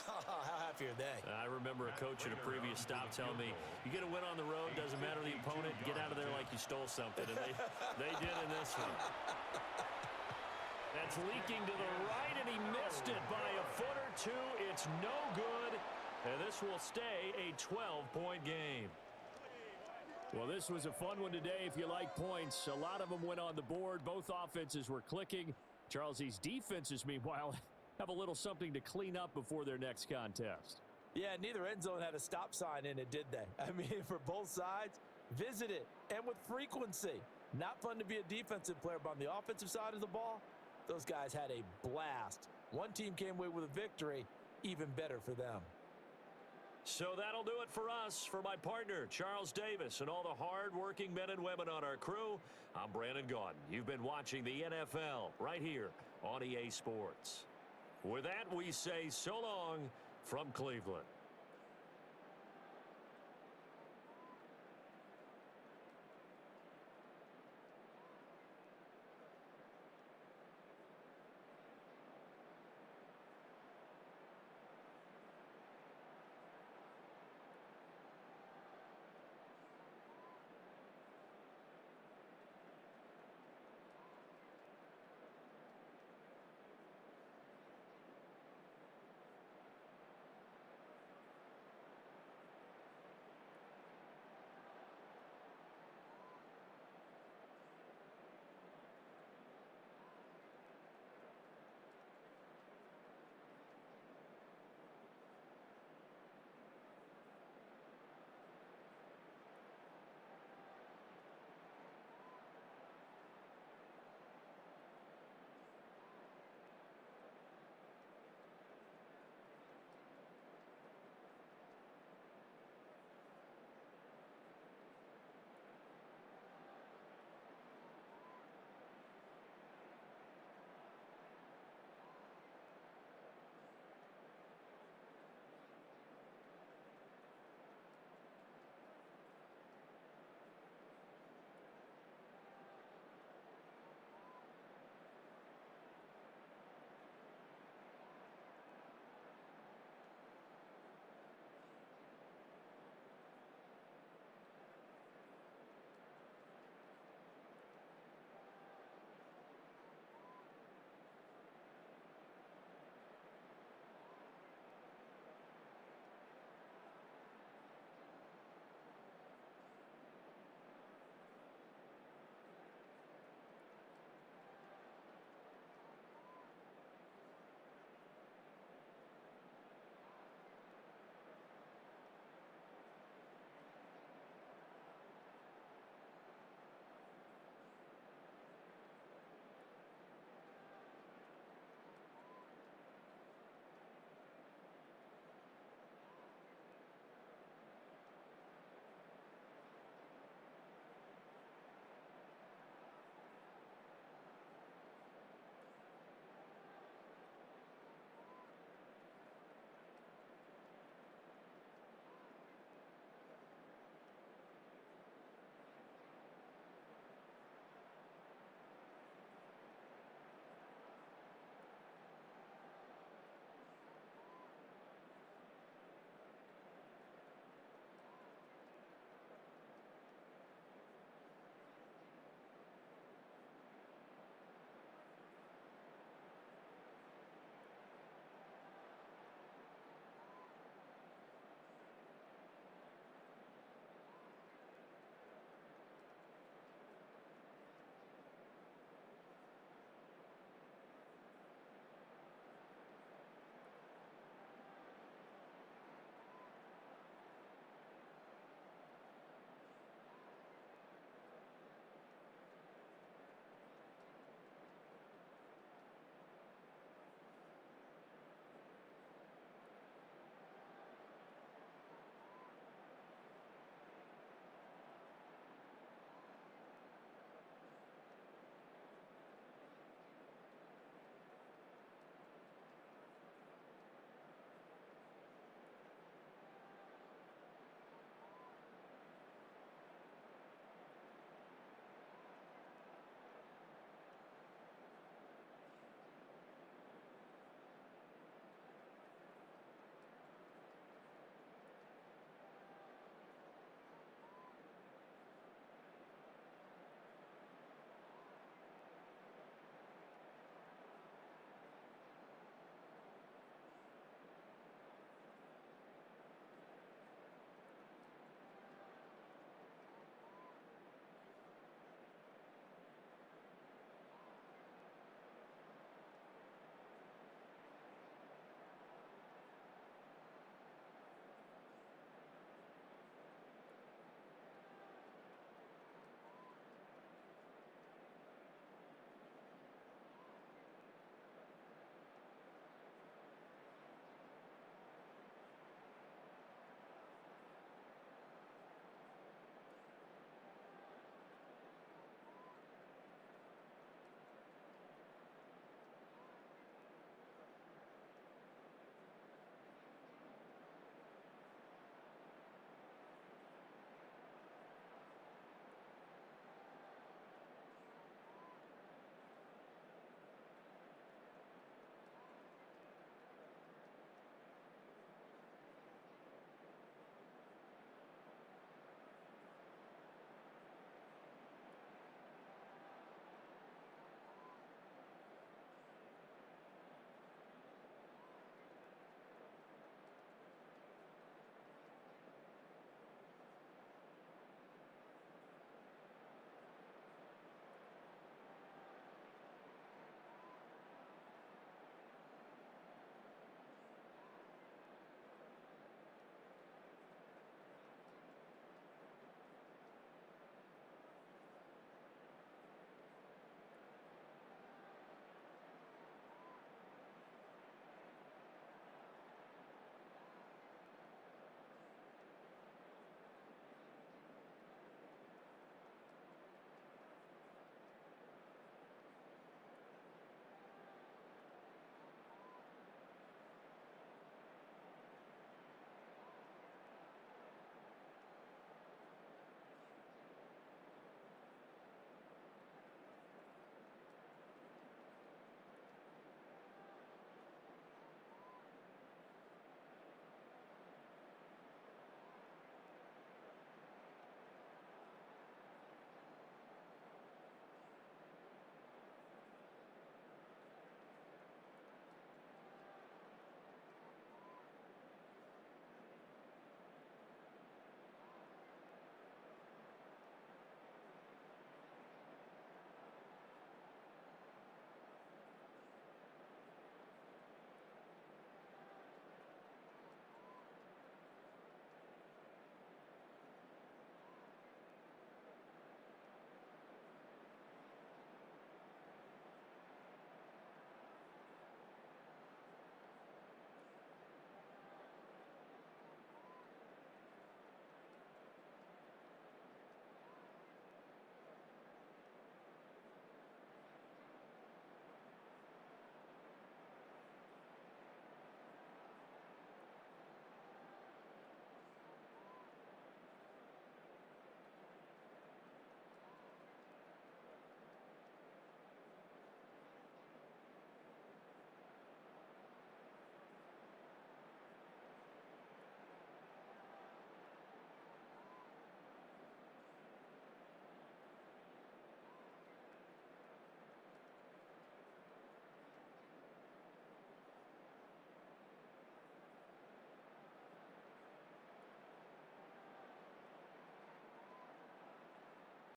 How happy are they? I remember a coach at a previous stop telling me, you get a win on the road, doesn't matter the opponent, get out of there like you stole something. And they did in this one. That's leaking to the right, and he missed it by a foot or two. It's no good, and this will stay a 12-point game. Well, this was a fun one today if you like points. A lot of them went on the board. Both offenses were clicking. Charles, these defenses, meanwhile, have a little something to clean up before their next contest. Yeah, neither end zone had a stop sign in it, did they? I mean, for both sides, visit it, and with frequency. Not fun to be a defensive player, but on the offensive side of the ball, those guys had a blast. One team came away with a victory, even better for them. So that'll do it for us. For my partner, Charles Davis, and all the hard-working men and women on our crew, I'm Brandon Gaudin. You've been watching the NFL right here on EA Sports. With that, we say so long from Cleveland.